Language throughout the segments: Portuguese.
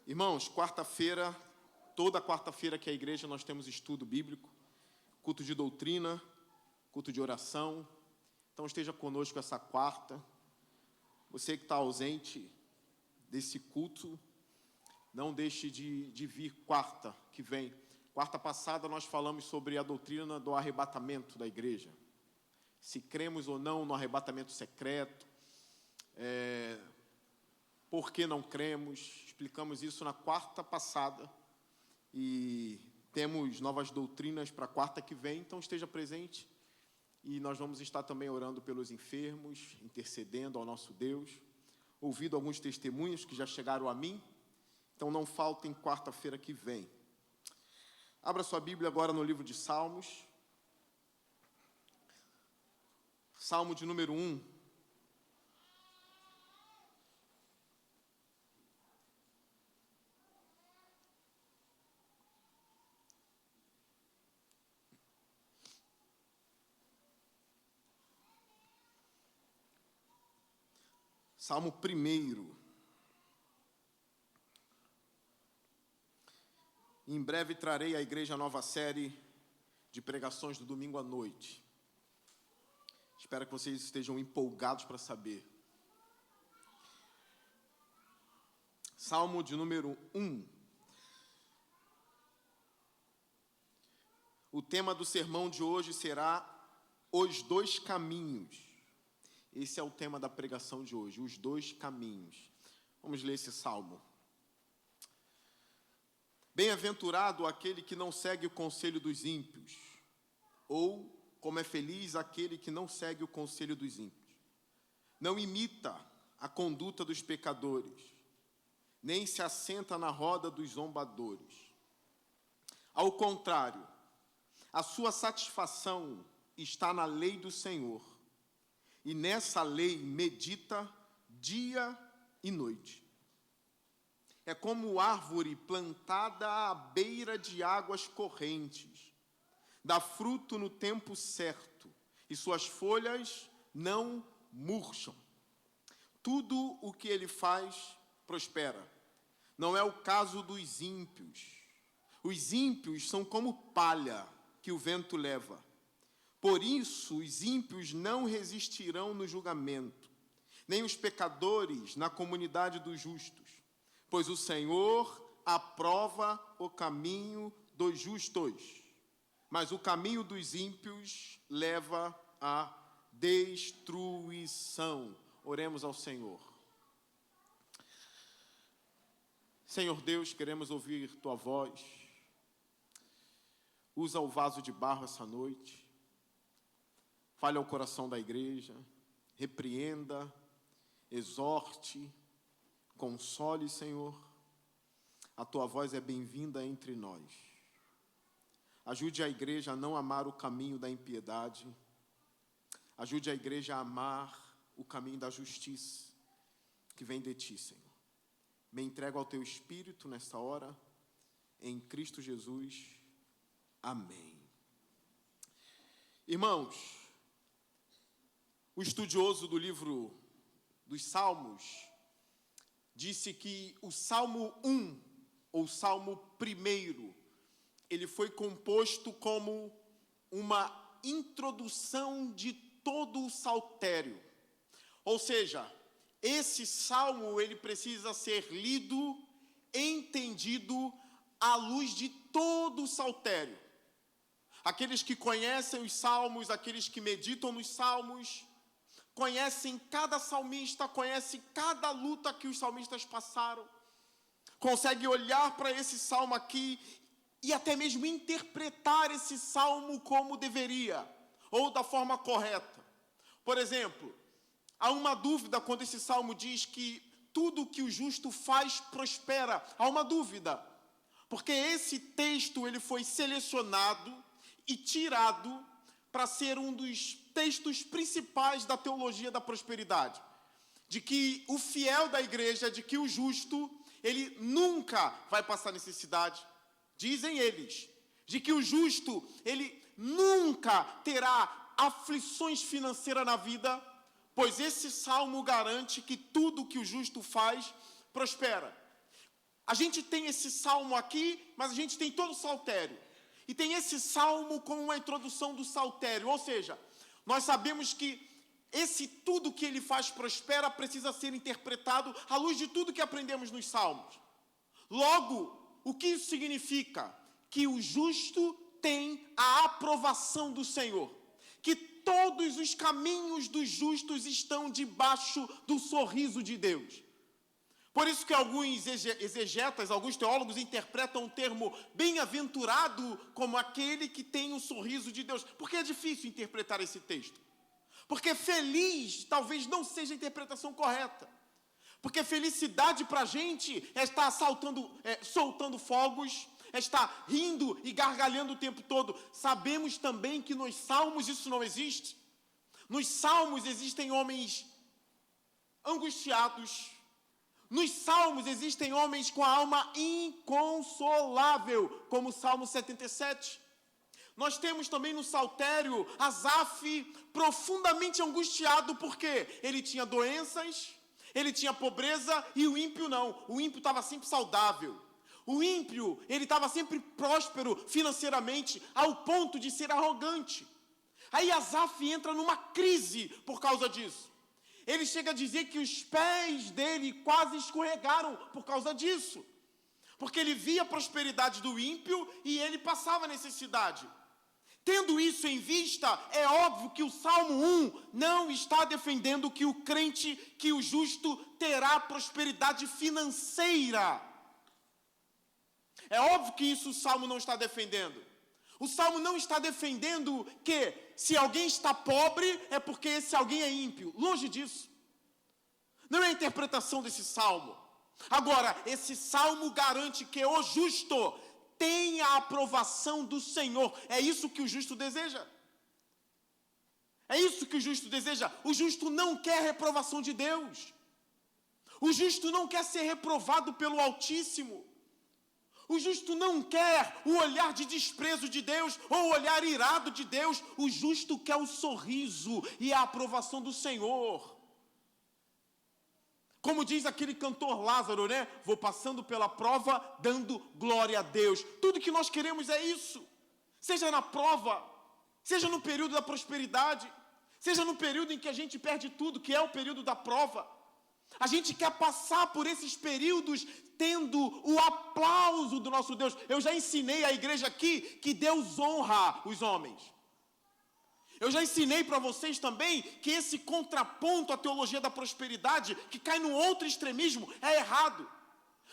Irmãos, quarta-feira, toda quarta-feira que a igreja nós temos estudo bíblico, culto de doutrina, culto de oração. Então esteja conosco essa quarta. Você que está ausente desse culto, não deixe de vir quarta que vem. Quarta passada nós falamos sobre a doutrina do arrebatamento da igreja. Se cremos ou não no arrebatamento secreto, por que não cremos? Explicamos isso na quarta passada e temos novas doutrinas para a quarta que vem, então esteja presente e nós vamos estar também orando pelos enfermos, intercedendo ao nosso Deus, ouvindo alguns testemunhos que já chegaram a mim, então não faltem quarta-feira que vem. Abra sua Bíblia agora no livro de Salmos, Salmo de número 1. Salmo 1. Em breve trarei à igreja a nova série de pregações do domingo à noite. Espero que vocês estejam empolgados para saber. Salmo de número 1. O tema do sermão de hoje será os dois caminhos. Esse é o tema da pregação de hoje, os dois caminhos. Vamos ler esse salmo. Bem-aventurado aquele que não segue o conselho dos ímpios, ou como é feliz aquele que não segue o conselho dos ímpios. Não imita a conduta dos pecadores, nem se assenta na roda dos zombadores. Ao contrário, a sua satisfação está na lei do Senhor, e nessa lei medita dia e noite. É como árvore plantada à beira de águas correntes, dá fruto no tempo certo, e suas folhas não murcham. Tudo o que ele faz prospera. Não é o caso dos ímpios. Os ímpios são como palha que o vento leva. Por isso, os ímpios não resistirão no julgamento, nem os pecadores na comunidade dos justos, pois o Senhor aprova o caminho dos justos, mas o caminho dos ímpios leva à destruição. Oremos ao Senhor. Senhor Deus, queremos ouvir Tua voz. Usa o vaso de barro essa noite. Fale ao coração da igreja, repreenda, exorte, console, Senhor. A Tua voz é bem-vinda entre nós. Ajude a igreja a não amar o caminho da impiedade. Ajude a igreja a amar o caminho da justiça que vem de Ti, Senhor. Me entrego ao Teu Espírito nesta hora, em Cristo Jesus. Amém. Irmãos, o estudioso do livro dos Salmos disse que o Salmo 1, ou Salmo 1, ele foi composto como uma introdução de todo o saltério. Ou seja, esse salmo ele precisa ser lido, entendido à luz de todo o saltério. Aqueles que conhecem os salmos, aqueles que meditam nos salmos, conhecem cada salmista, conhecem cada luta que os salmistas passaram, conseguem olhar para esse salmo aqui e até mesmo interpretar esse salmo como deveria, ou da forma correta. Por exemplo, há uma dúvida quando esse salmo diz que tudo que o justo faz prospera. Há uma dúvida, porque esse texto ele foi selecionado e tirado para ser um dos textos principais da teologia da prosperidade. De que o fiel da igreja, de que o justo, ele nunca vai passar necessidade. Dizem eles, de que o justo, ele nunca terá aflições financeiras na vida, pois esse salmo garante que tudo que o justo faz prospera. A gente tem esse salmo aqui, mas a gente tem todo o saltério. E tem esse salmo como uma introdução do saltério. Ou seja, nós sabemos que esse tudo que ele faz prospera precisa ser interpretado à luz de tudo que aprendemos nos salmos. Logo, o que isso significa? Que o justo tem a aprovação do Senhor. Que todos os caminhos dos justos estão debaixo do sorriso de Deus. Por isso que alguns exegetas, alguns teólogos interpretam o termo bem-aventurado como aquele que tem o sorriso de Deus. Por que é difícil interpretar esse texto? Porque feliz talvez não seja a interpretação correta. Porque felicidade para a gente é estar soltando fogos, é estar rindo e gargalhando o tempo todo. Sabemos também que nos salmos isso não existe. Nos salmos existem homens angustiados. Nos salmos existem homens com a alma inconsolável, como o Salmo 77. Nós temos também no saltério Asaf profundamente angustiado, porque ele tinha doenças, ele tinha pobreza, e o ímpio não. O ímpio estava sempre saudável. O ímpio, ele estava sempre próspero financeiramente, ao ponto de ser arrogante. Aí Asaf entra numa crise por causa disso. Ele chega a dizer que os pés dele quase escorregaram por causa disso. Porque ele via a prosperidade do ímpio e ele passava necessidade. Tendo isso em vista, é óbvio que o Salmo 1 não está defendendo que o crente, que o justo, terá prosperidade financeira. É óbvio que isso o Salmo não está defendendo. O Salmo não está defendendo que se alguém está pobre, é porque esse alguém é ímpio. Longe disso. Não é a interpretação desse Salmo. Agora, esse Salmo garante que o justo tem a aprovação do Senhor. É isso que o justo deseja. É isso que o justo deseja. O justo não quer a reprovação de Deus. O justo não quer ser reprovado pelo Altíssimo. O justo não quer o olhar de desprezo de Deus ou o olhar irado de Deus. O justo quer o sorriso e a aprovação do Senhor. Como diz aquele cantor Lázaro, né? Vou passando pela prova, dando glória a Deus. Tudo que nós queremos é isso. Seja na prova, seja no período da prosperidade, seja no período em que a gente perde tudo, que é o período da prova. A gente quer passar por esses períodos tendo o aplauso do nosso Deus. Eu já ensinei à igreja aqui que Deus honra os homens. Eu já ensinei para vocês também que esse contraponto à teologia da prosperidade, que cai no outro extremismo, é errado.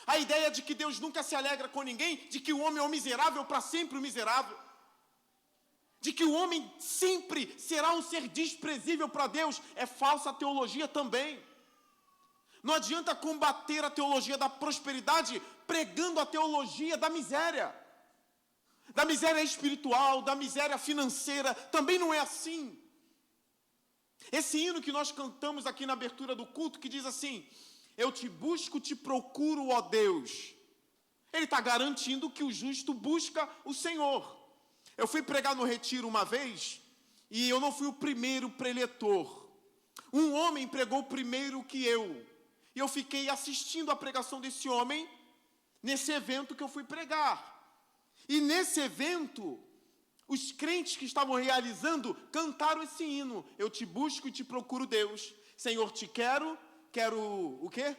A ideia de que Deus nunca se alegra com ninguém, de que o homem é um miserável para sempre o miserável, de que o homem sempre será um ser desprezível para Deus, é falsa teologia também. Não adianta combater a teologia da prosperidade pregando a teologia da miséria espiritual, da miséria financeira. Também não é assim. Esse hino que nós cantamos aqui na abertura do culto, que diz assim: eu te busco, te procuro, ó Deus. Ele está garantindo que o justo busca o Senhor. Eu fui pregar no retiro uma vez, e eu não fui o primeiro preletor. Um homem pregou primeiro que eu. E eu fiquei assistindo a pregação desse homem, nesse evento que eu fui pregar. E nesse evento, os crentes que estavam realizando, cantaram esse hino. Eu te busco e te procuro, Deus. Senhor, te quero o quê?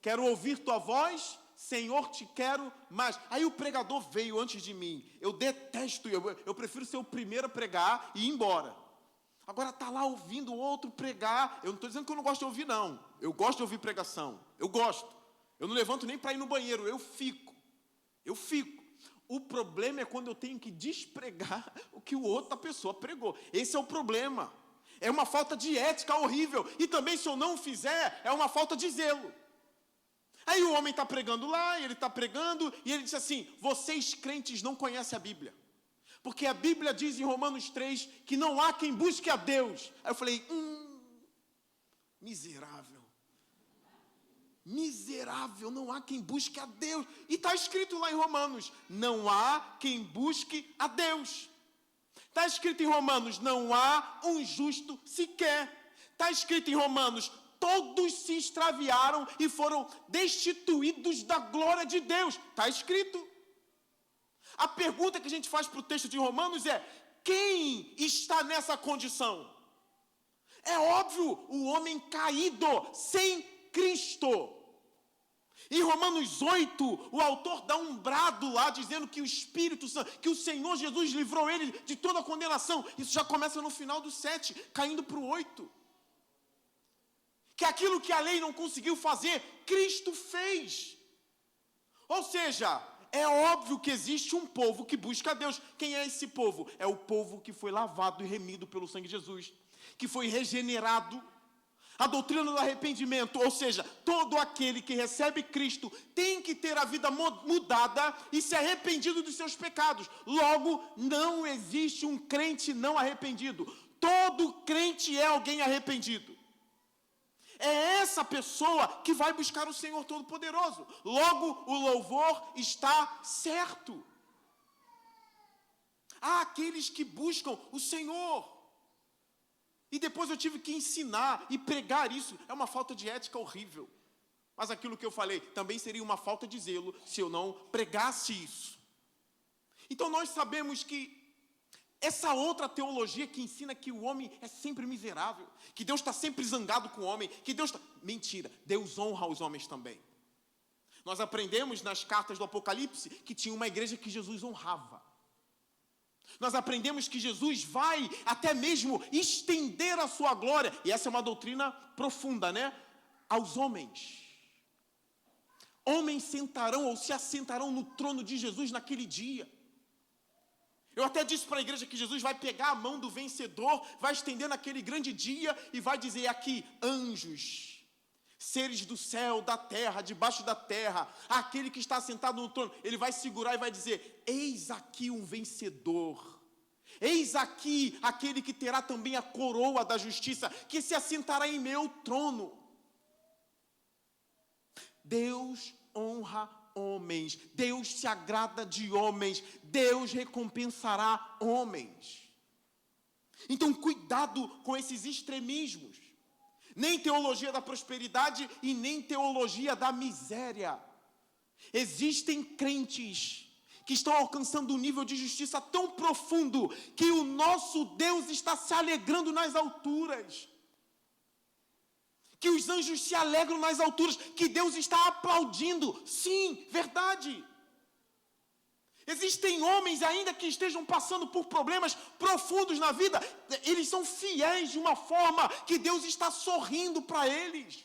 Quero ouvir tua voz, Senhor, te quero mais. Aí o pregador veio antes de mim. Eu detesto, eu prefiro ser o primeiro a pregar e ir embora. Agora está lá ouvindo o outro pregar. Eu não estou dizendo que eu não gosto de ouvir, não. Eu gosto de ouvir pregação. Eu gosto. Eu não levanto nem para ir no banheiro. Eu fico. O problema é quando eu tenho que despregar o que o outra pessoa pregou. Esse é o problema. É uma falta de ética horrível. E também, se eu não fizer, é uma falta de zelo. Aí o homem está pregando lá, ele está pregando, e ele diz assim: vocês crentes não conhecem a Bíblia. Porque a Bíblia diz em Romanos 3 que não há quem busque a Deus. Aí eu falei, miserável. Miserável, não há quem busque a Deus. E está escrito lá em Romanos, não há quem busque a Deus. Está escrito em Romanos, não há um justo sequer. Está escrito em Romanos, todos se extraviaram e foram destituídos da glória de Deus. Está escrito. A pergunta que a gente faz para o texto de Romanos é: quem está nessa condição? É óbvio, o homem caído, sem Cristo. Em Romanos 8, o autor dá um brado lá, dizendo que o Espírito Santo, que o Senhor Jesus livrou ele de toda a condenação. Isso já começa no final do 7, caindo para o 8. Que aquilo que a lei não conseguiu fazer, Cristo fez. Ou seja, é óbvio que existe um povo que busca a Deus. Quem é esse povo? É o povo que foi lavado e remido pelo sangue de Jesus, que foi regenerado. A doutrina do arrependimento, ou seja, todo aquele que recebe Cristo tem que ter a vida mudada e se arrependido dos seus pecados. Logo, não existe um crente não arrependido. Todo crente é alguém arrependido. É essa pessoa que vai buscar o Senhor Todo-Poderoso. Logo, o louvor está certo. Há aqueles que buscam o Senhor. E depois eu tive que ensinar e pregar isso. É uma falta de ética horrível. Mas aquilo que eu falei, também seria uma falta de zelo se eu não pregasse isso. Então nós sabemos que essa outra teologia que ensina que o homem é sempre miserável, que Deus está sempre zangado com o homem, que Deus está... Mentira, Deus honra os homens também. Nós aprendemos nas cartas do Apocalipse que tinha uma igreja que Jesus honrava. Nós aprendemos que Jesus vai até mesmo estender a sua glória, e essa é uma doutrina profunda, né? Aos homens. Homens sentarão ou se assentarão no trono de Jesus naquele dia. Eu até disse para a igreja que Jesus vai pegar a mão do vencedor, vai estender naquele grande dia e vai dizer aqui: anjos, seres do céu, da terra, debaixo da terra, aquele que está sentado no trono, ele vai segurar e vai dizer: eis aqui um vencedor, eis aqui aquele que terá também a coroa da justiça, que se assentará em meu trono. Deus honra homens, Deus se agrada de homens, Deus recompensará homens. Então cuidado com esses extremismos. Nem teologia da prosperidade e nem teologia da miséria. Existem crentes que estão alcançando um nível de justiça tão profundo que o nosso Deus está se alegrando nas alturas. Que os anjos se alegram nas alturas, que Deus está aplaudindo. Sim, verdade. Existem homens ainda que estejam passando por problemas profundos na vida, eles são fiéis de uma forma que Deus está sorrindo para eles.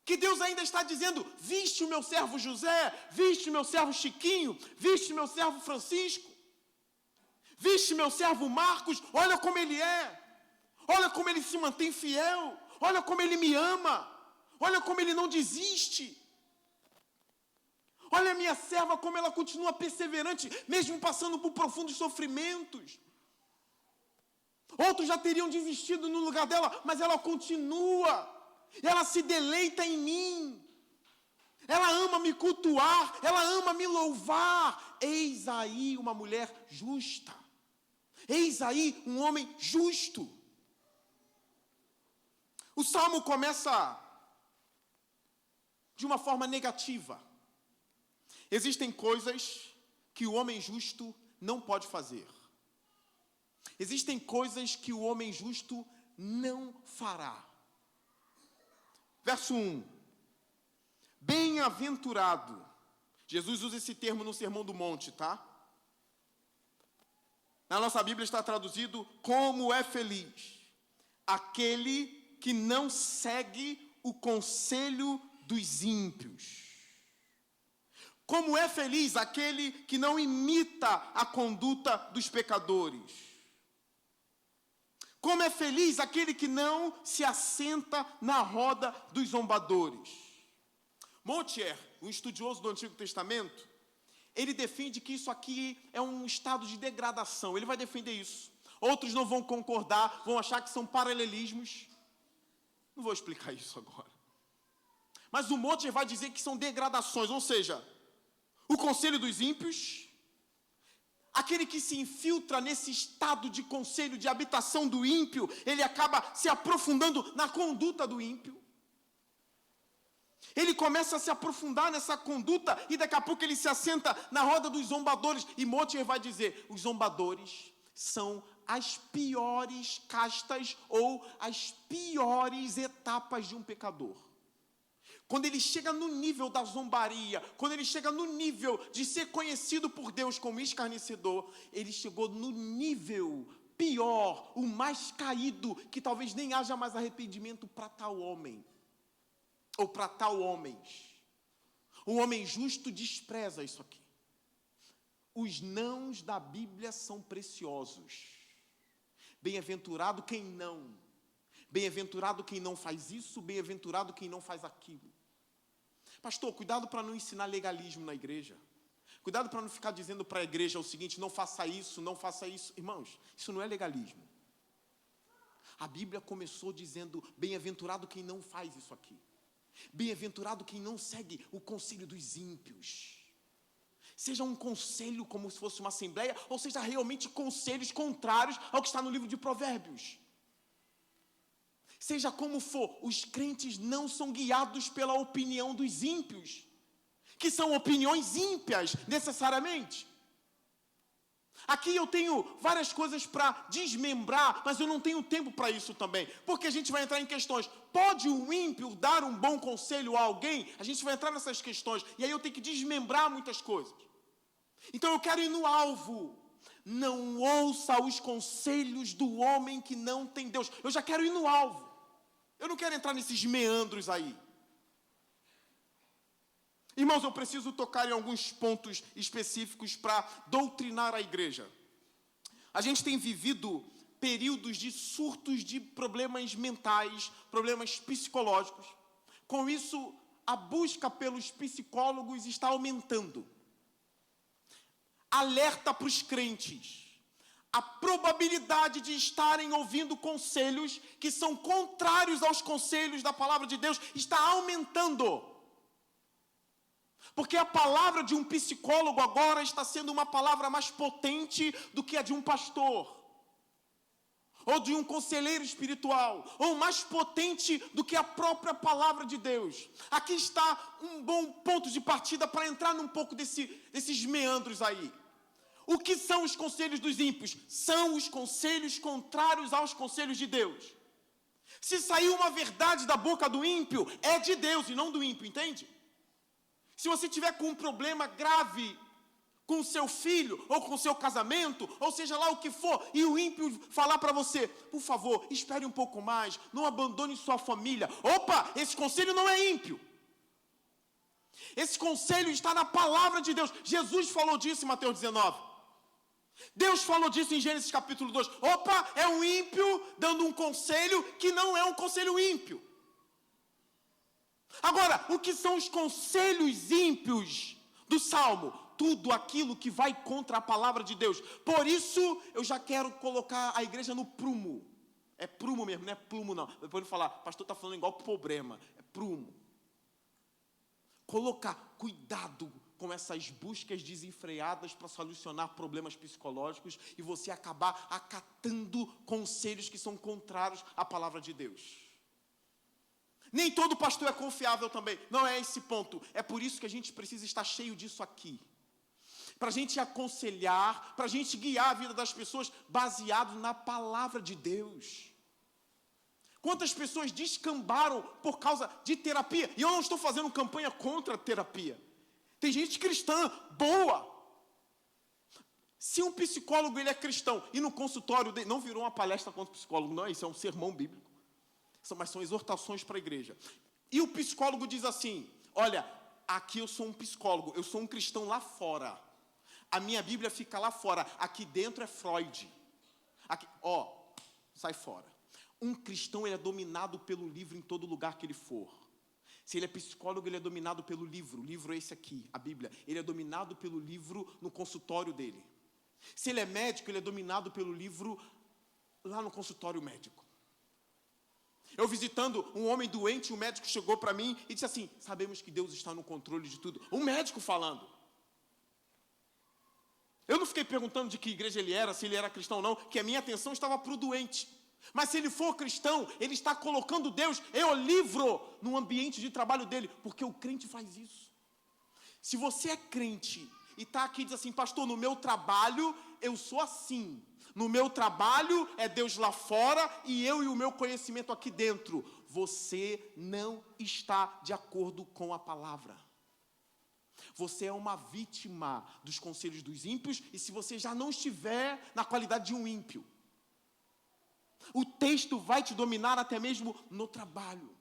Que Deus ainda está dizendo: viste o meu servo José, viste o meu servo Chiquinho, viste o meu servo Francisco, viste meu servo Marcos, olha como ele é, olha como ele se mantém fiel, olha como ele me ama, olha como ele não desiste. Olha a minha serva, como ela continua perseverante, mesmo passando por profundos sofrimentos. Outros já teriam desistido no lugar dela, mas ela continua. Ela se deleita em mim. Ela ama me cultuar, ela ama me louvar. Eis aí uma mulher justa. Eis aí um homem justo. O salmo começa de uma forma negativa. Existem coisas que o homem justo não pode fazer. Existem coisas que o homem justo não fará. Verso 1. Bem-aventurado. Jesus usa esse termo no Sermão do Monte, tá? Na nossa Bíblia está traduzido: como é feliz aquele que não segue o conselho dos ímpios. Como é feliz aquele que não imita a conduta dos pecadores. Como é feliz aquele que não se assenta na roda dos zombadores. Moutier, um estudioso do Antigo Testamento, ele defende que isso aqui é um estado de degradação. Ele vai defender isso. Outros não vão concordar, vão achar que são paralelismos. Não vou explicar isso agora. Mas o Moutier vai dizer que são degradações, ou seja, o conselho dos ímpios, aquele que se infiltra nesse estado de conselho, de habitação do ímpio, ele acaba se aprofundando na conduta do ímpio. Ele começa a se aprofundar nessa conduta e daqui a pouco ele se assenta na roda dos zombadores. E Motier vai dizer, os zombadores são as piores castas ou as piores etapas de um pecador. Quando ele chega no nível da zombaria, quando ele chega no nível de ser conhecido por Deus como escarnecedor, ele chegou no nível pior, o mais caído, que talvez nem haja mais arrependimento para tal homem, ou para tal homens. Um homem justo despreza isso aqui. Os nãos da Bíblia são preciosos. Bem-aventurado quem não. Bem-aventurado quem não faz isso, bem-aventurado quem não faz aquilo. Pastor, cuidado para não ensinar legalismo na igreja. Cuidado para não ficar dizendo para a igreja o seguinte, não faça isso, não faça isso. Irmãos, isso não é legalismo. A Bíblia começou dizendo, bem-aventurado quem não faz isso aqui. Bem-aventurado quem não segue o conselho dos ímpios. Seja um conselho como se fosse uma assembleia, ou seja realmente conselhos contrários ao que está no livro de Provérbios. Seja como for, os crentes não são guiados pela opinião dos ímpios, que são opiniões ímpias, necessariamente. Aqui eu tenho várias coisas para desmembrar, mas eu não tenho tempo para isso também, porque a gente vai entrar em questões. Pode o ímpio dar um bom conselho a alguém? A gente vai entrar nessas questões, e aí eu tenho que desmembrar muitas coisas. Então eu quero ir no alvo. Não ouça os conselhos do homem que não tem Deus. Eu já quero ir no alvo. Eu não quero entrar nesses meandros aí. Irmãos, eu preciso tocar em alguns pontos específicos para doutrinar a igreja. A gente tem vivido períodos de surtos de problemas mentais, problemas psicológicos. Com isso, a busca pelos psicólogos está aumentando. Alerta para os crentes. A probabilidade de estarem ouvindo conselhos que são contrários aos conselhos da palavra de Deus está aumentando. Porque a palavra de um psicólogo agora está sendo uma palavra mais potente do que a de um pastor, ou de um conselheiro espiritual, ou mais potente do que a própria palavra de Deus. Aqui está um bom ponto de partida para entrar num pouco desses meandros aí. O que são os conselhos dos ímpios? São os conselhos contrários aos conselhos de Deus. Se sair uma verdade da boca do ímpio, é de Deus e não do ímpio, entende? Se você tiver com um problema grave com o seu filho, ou com o seu casamento, ou seja lá o que for, e o ímpio falar para você, por favor, espere um pouco mais, não abandone sua família. Opa, esse conselho não é ímpio. Esse conselho está na palavra de Deus. Jesus falou disso em Mateus 19. Deus falou disso em Gênesis capítulo 2. Opa, é um ímpio dando um conselho que não é um conselho ímpio. Agora, o que são os conselhos ímpios do Salmo? Tudo aquilo que vai contra a palavra de Deus. Por isso, eu já quero colocar a igreja no prumo. É prumo mesmo, não é plumo não. Depois ele falar, pastor está falando igual problema. É prumo. Colocar cuidado com essas buscas desenfreadas para solucionar problemas psicológicos e você acabar acatando conselhos que são contrários à palavra de Deus. Nem todo pastor é confiável também. Não é esse ponto. É por isso que a gente precisa estar cheio disso aqui. Para a gente aconselhar, para a gente guiar a vida das pessoas baseado na palavra de Deus. Quantas pessoas descambaram por causa de terapia? E eu não estou fazendo campanha contra a terapia. Tem gente cristã, boa. Se um psicólogo ele é cristão e no consultório dele, não virou uma palestra contra o psicólogo, não, isso é um sermão bíblico. Mas são exortações para a igreja. E o psicólogo diz assim, olha, aqui eu sou um psicólogo, eu sou um cristão lá fora. A minha Bíblia fica lá fora, aqui dentro é Freud. Aqui, sai fora. Um cristão ele é dominado pelo livro em todo lugar que ele for. Se ele é psicólogo, ele é dominado pelo livro. O livro é esse aqui, a Bíblia. Ele é dominado pelo livro no consultório dele. Se ele é médico, ele é dominado pelo livro lá no consultório médico. Eu visitando um homem doente, o médico chegou para mim e disse assim, sabemos que Deus está no controle de tudo. Um médico falando. Eu não fiquei fiquei perguntando de que igreja ele era, se ele era cristão ou não, que a minha atenção estava para o doente. Mas se ele for cristão, ele está colocando Deus e o livro no ambiente de trabalho dele, porque o crente faz isso. Se você é crente e está aqui e diz assim, pastor, no meu trabalho eu sou assim. No meu trabalho é Deus lá fora e eu e o meu conhecimento aqui dentro. Você não está de acordo com a palavra. Você é uma vítima dos conselhos dos ímpios e se você já não estiver na qualidade de um ímpio. O texto vai te dominar até mesmo no trabalho.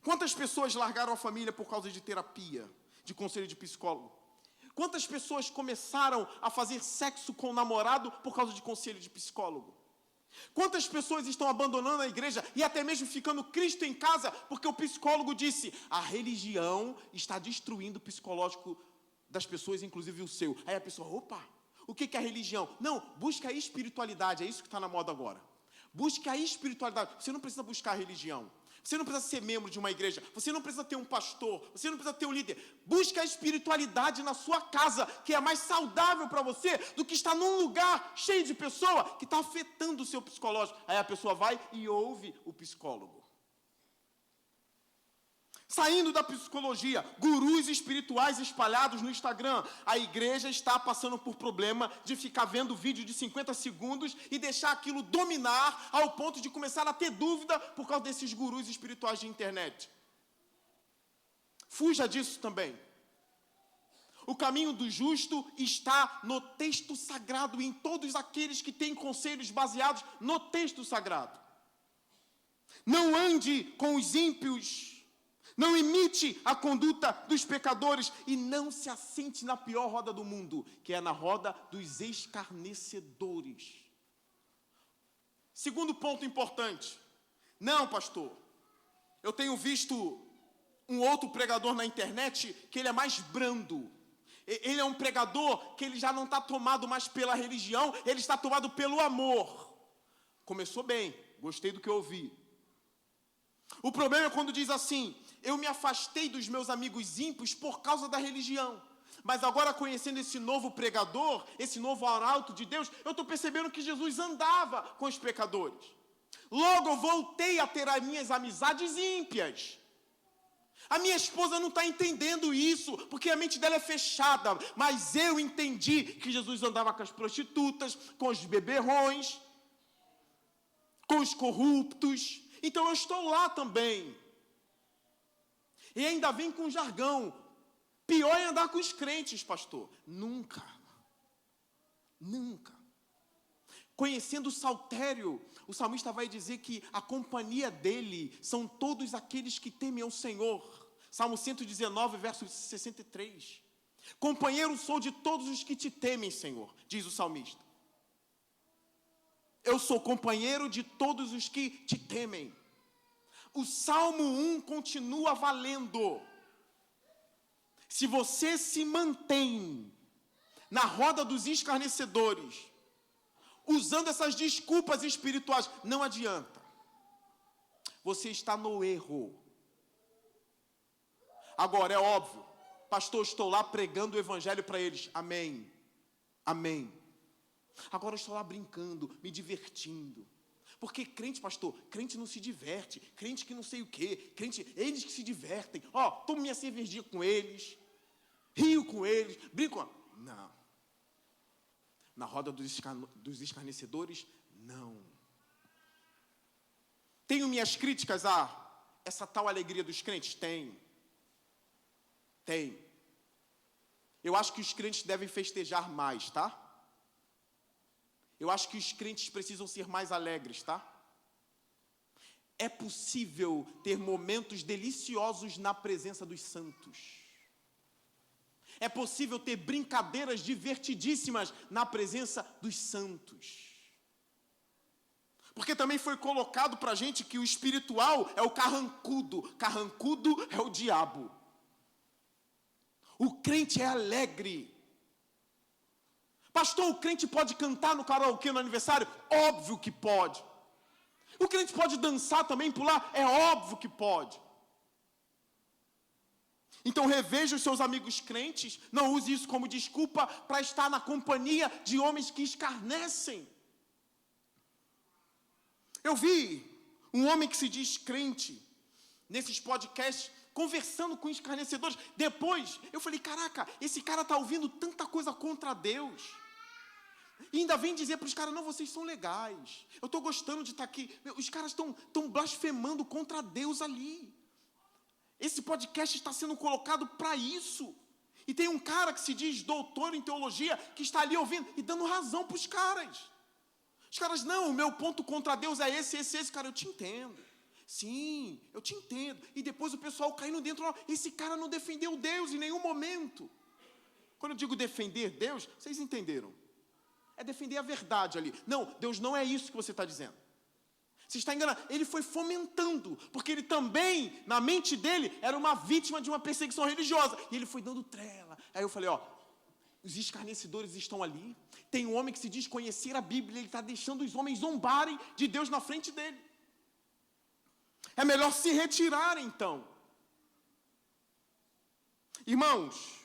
Quantas pessoas largaram a família por causa de terapia, de conselho de psicólogo? Quantas pessoas começaram a fazer sexo com o namorado por causa de conselho de psicólogo? Quantas pessoas estão abandonando a igreja e até mesmo ficando Cristo em casa porque o psicólogo disse, a religião está destruindo o psicológico das pessoas, inclusive o seu. Aí a pessoa, opa, o que é a religião? Não, busca a espiritualidade, é isso que está na moda agora. Busque a espiritualidade, você não precisa buscar a religião. Você não precisa ser membro de uma igreja, você não precisa ter um pastor, você não precisa ter um líder. Busque a espiritualidade na sua casa, que é mais saudável para você do que estar num lugar cheio de pessoa que está afetando o seu psicológico. Aí a pessoa vai e ouve o psicólogo. Saindo da psicologia, gurus espirituais espalhados no Instagram. A igreja está passando por problema de ficar vendo vídeo de 50 segundos e deixar aquilo dominar ao ponto de começar a ter dúvida por causa desses gurus espirituais de internet. Fuja disso também. O caminho do justo está no texto sagrado e em todos aqueles que têm conselhos baseados no texto sagrado. Não ande com os ímpios. Não imite a conduta dos pecadores e não se assente na pior roda do mundo, que é na roda dos escarnecedores. Segundo ponto importante. Não, pastor, eu tenho visto um outro pregador na internet que ele é mais brando. Ele é um pregador que ele já não está tomado mais pela religião, ele está tomado pelo amor. Começou bem, gostei do que eu ouvi. O problema é quando diz assim, eu me afastei dos meus amigos ímpios por causa da religião. Mas agora conhecendo esse novo pregador, esse novo arauto de Deus, eu estou percebendo que Jesus andava com os pecadores. Logo eu voltei a ter as minhas amizades ímpias. A minha esposa não está entendendo isso, porque a mente dela é fechada. Mas eu entendi que Jesus andava com as prostitutas, com os beberrões, com os corruptos. Então eu estou lá também. E ainda vem com jargão. Pior é andar com os crentes, pastor. Nunca. Nunca. Conhecendo o saltério, o salmista vai dizer que a companhia dele são todos aqueles que temem ao Senhor. Salmo 119, verso 63. Companheiro sou de todos os que te temem, Senhor, diz o salmista. Eu sou companheiro de todos os que te temem. O Salmo 1 continua valendo. Se você se mantém na roda dos escarnecedores, usando essas desculpas espirituais, não adianta. Você está no erro. Agora, é óbvio, pastor, estou lá pregando o evangelho para eles. Amém. Amém. Agora eu estou lá brincando, me divertindo. Porque crente, pastor, crente não se diverte, crente que não sei o quê, crente, eles que se divertem. Tomo minha cervejinha com eles, rio com eles, brinco. Não. Na roda dos escarnecedores, não. Tenho minhas críticas a essa tal alegria dos crentes? Tem. Eu acho que os crentes devem festejar mais, tá? Eu acho que os crentes precisam ser mais alegres, tá? É possível ter momentos deliciosos na presença dos santos. É possível ter brincadeiras divertidíssimas na presença dos santos. Porque também foi colocado para a gente que o espiritual é o carrancudo. Carrancudo é o diabo. O crente é alegre. Pastor, o crente pode cantar no karaokê no aniversário? Óbvio que pode. O crente pode dançar também, pular? É óbvio que pode. Então reveja os seus amigos crentes, não use isso como desculpa para estar na companhia de homens que escarnecem. Eu vi um homem que se diz crente, nesses podcasts, conversando com escarnecedores. Depois, eu falei, caraca, esse cara está ouvindo tanta coisa contra Deus. E ainda vem dizer para os caras, não, vocês são legais. Eu estou gostando de estar aqui. Os caras estão blasfemando contra Deus ali. Esse podcast está sendo colocado para isso. E tem um cara que se diz doutor em teologia, que está ali ouvindo e dando razão para os caras. Os caras, não, o meu ponto contra Deus é esse. Cara, eu te entendo. Sim, eu te entendo. E depois o pessoal caindo dentro, esse cara não defendeu Deus em nenhum momento. Quando eu digo defender Deus, vocês entenderam. É defender a verdade ali. Não, Deus não é isso que você está dizendo. Você está enganado. Ele foi fomentando, porque ele também, na mente dele, era uma vítima de uma perseguição religiosa. E ele foi dando trela. Aí eu falei, os escarnecedores estão ali. Tem um homem que se diz conhecer a Bíblia, ele está deixando os homens zombarem de Deus na frente dele. É melhor se retirar, então. Irmãos,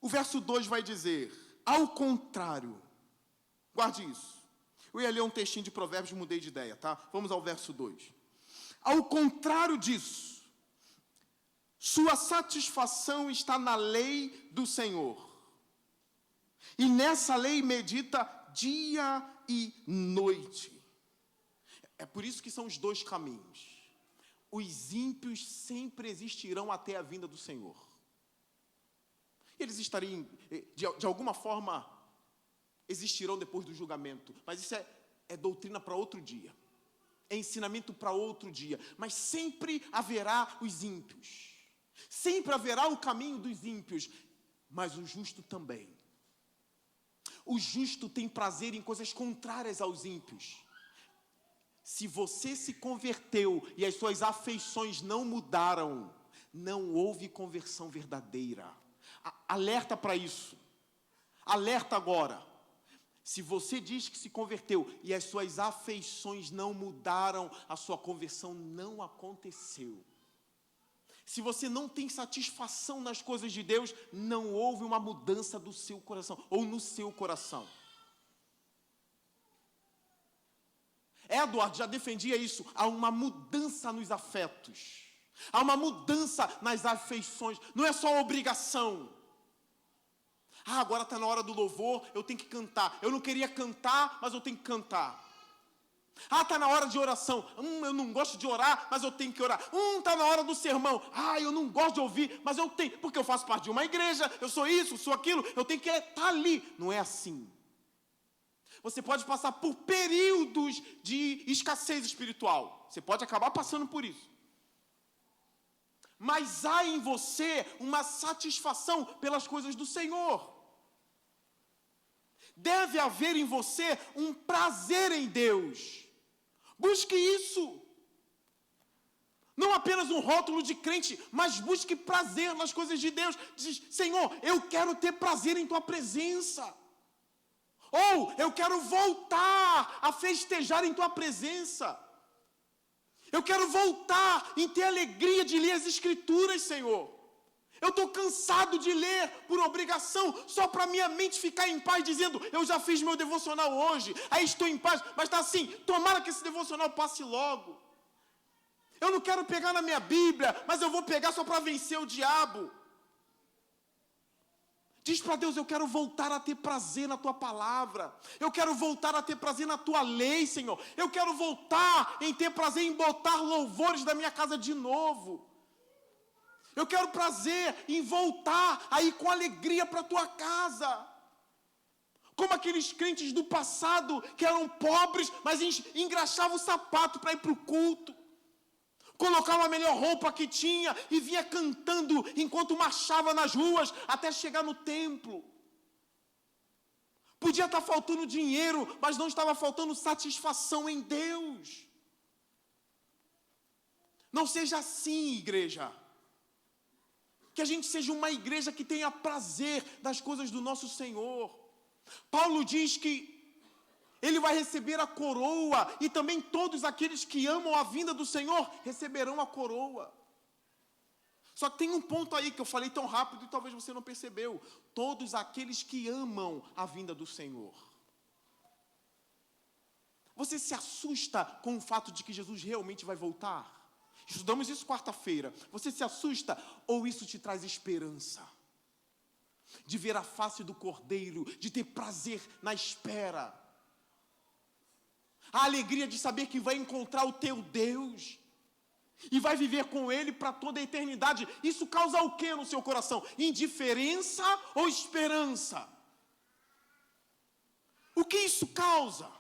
o verso 2 vai dizer, ao contrário, guarde isso. Eu ia ler um textinho de Provérbios, mudei de ideia, tá? Vamos ao verso 2. Ao contrário disso, sua satisfação está na lei do Senhor. E nessa lei medita dia e noite. É por isso que são os dois caminhos. Os ímpios sempre existirão até a vinda do Senhor. Eles estariam, de alguma forma, existirão depois do julgamento. Mas isso é doutrina para outro dia. É ensinamento para outro dia. Mas sempre haverá os ímpios. Sempre haverá o caminho dos ímpios. Mas o justo também. O justo tem prazer em coisas contrárias aos ímpios. Se você se converteu e as suas afeições não mudaram, não houve conversão verdadeira. Alerta para isso. Alerta agora. Se você diz que se converteu e as suas afeições não mudaram, a sua conversão não aconteceu. Se você não tem satisfação nas coisas de Deus, não houve uma mudança do seu coração, ou no seu coração. Edward já defendia isso. Há uma mudança nos afetos. Há uma mudança nas afeições. Não é só obrigação. Agora está na hora do louvor, eu tenho que cantar. Eu não queria cantar, mas eu tenho que cantar. Está na hora de oração. Eu não gosto de orar, mas eu tenho que orar. Está na hora do sermão. Eu não gosto de ouvir, mas eu tenho. Porque eu faço parte de uma igreja, eu sou isso, sou aquilo. Eu tenho que estar ali. Não é assim. Você pode passar por períodos de escassez espiritual. Você pode acabar passando por isso. Mas há em você uma satisfação pelas coisas do Senhor. Deve haver em você um prazer em Deus. Busque isso. Não apenas um rótulo de crente, mas busque prazer nas coisas de Deus. Diz, Senhor, eu quero ter prazer em Tua presença. Ou eu quero voltar a festejar em Tua presença. Eu quero voltar em ter alegria de ler as Escrituras, Senhor. Eu estou cansado de ler por obrigação, só para minha mente ficar em paz, dizendo, eu já fiz meu devocional hoje, aí estou em paz, mas está assim, tomara que esse devocional passe logo. Eu não quero pegar na minha Bíblia, mas eu vou pegar só para vencer o diabo. Diz para Deus, eu quero voltar a ter prazer na Tua palavra. Eu quero voltar a ter prazer na Tua lei, Senhor. Eu quero voltar em ter prazer em botar louvores da minha casa de novo. Eu quero prazer em voltar a ir com alegria para a Tua casa. Como aqueles crentes do passado que eram pobres, mas engraxavam o sapato para ir para o culto. Colocavam a melhor roupa que tinha e vinha cantando enquanto marchava nas ruas até chegar no templo. Podia estar faltando dinheiro, mas não estava faltando satisfação em Deus. Não seja assim, igreja. Que a gente seja uma igreja que tenha prazer das coisas do nosso Senhor. Paulo diz que ele vai receber a coroa, e também todos aqueles que amam a vinda do Senhor receberão a coroa. Só que tem um ponto aí que eu falei tão rápido e talvez você não percebeu. Todos aqueles que amam a vinda do Senhor. Você se assusta com o fato de que Jesus realmente vai voltar? Estudamos isso quarta-feira. Você se assusta ou isso te traz esperança? De ver a face do Cordeiro, de ter prazer na espera. A alegria de saber que vai encontrar o teu Deus e vai viver com Ele para toda a eternidade. Isso causa o que no seu coração? Indiferença ou esperança? O que isso causa?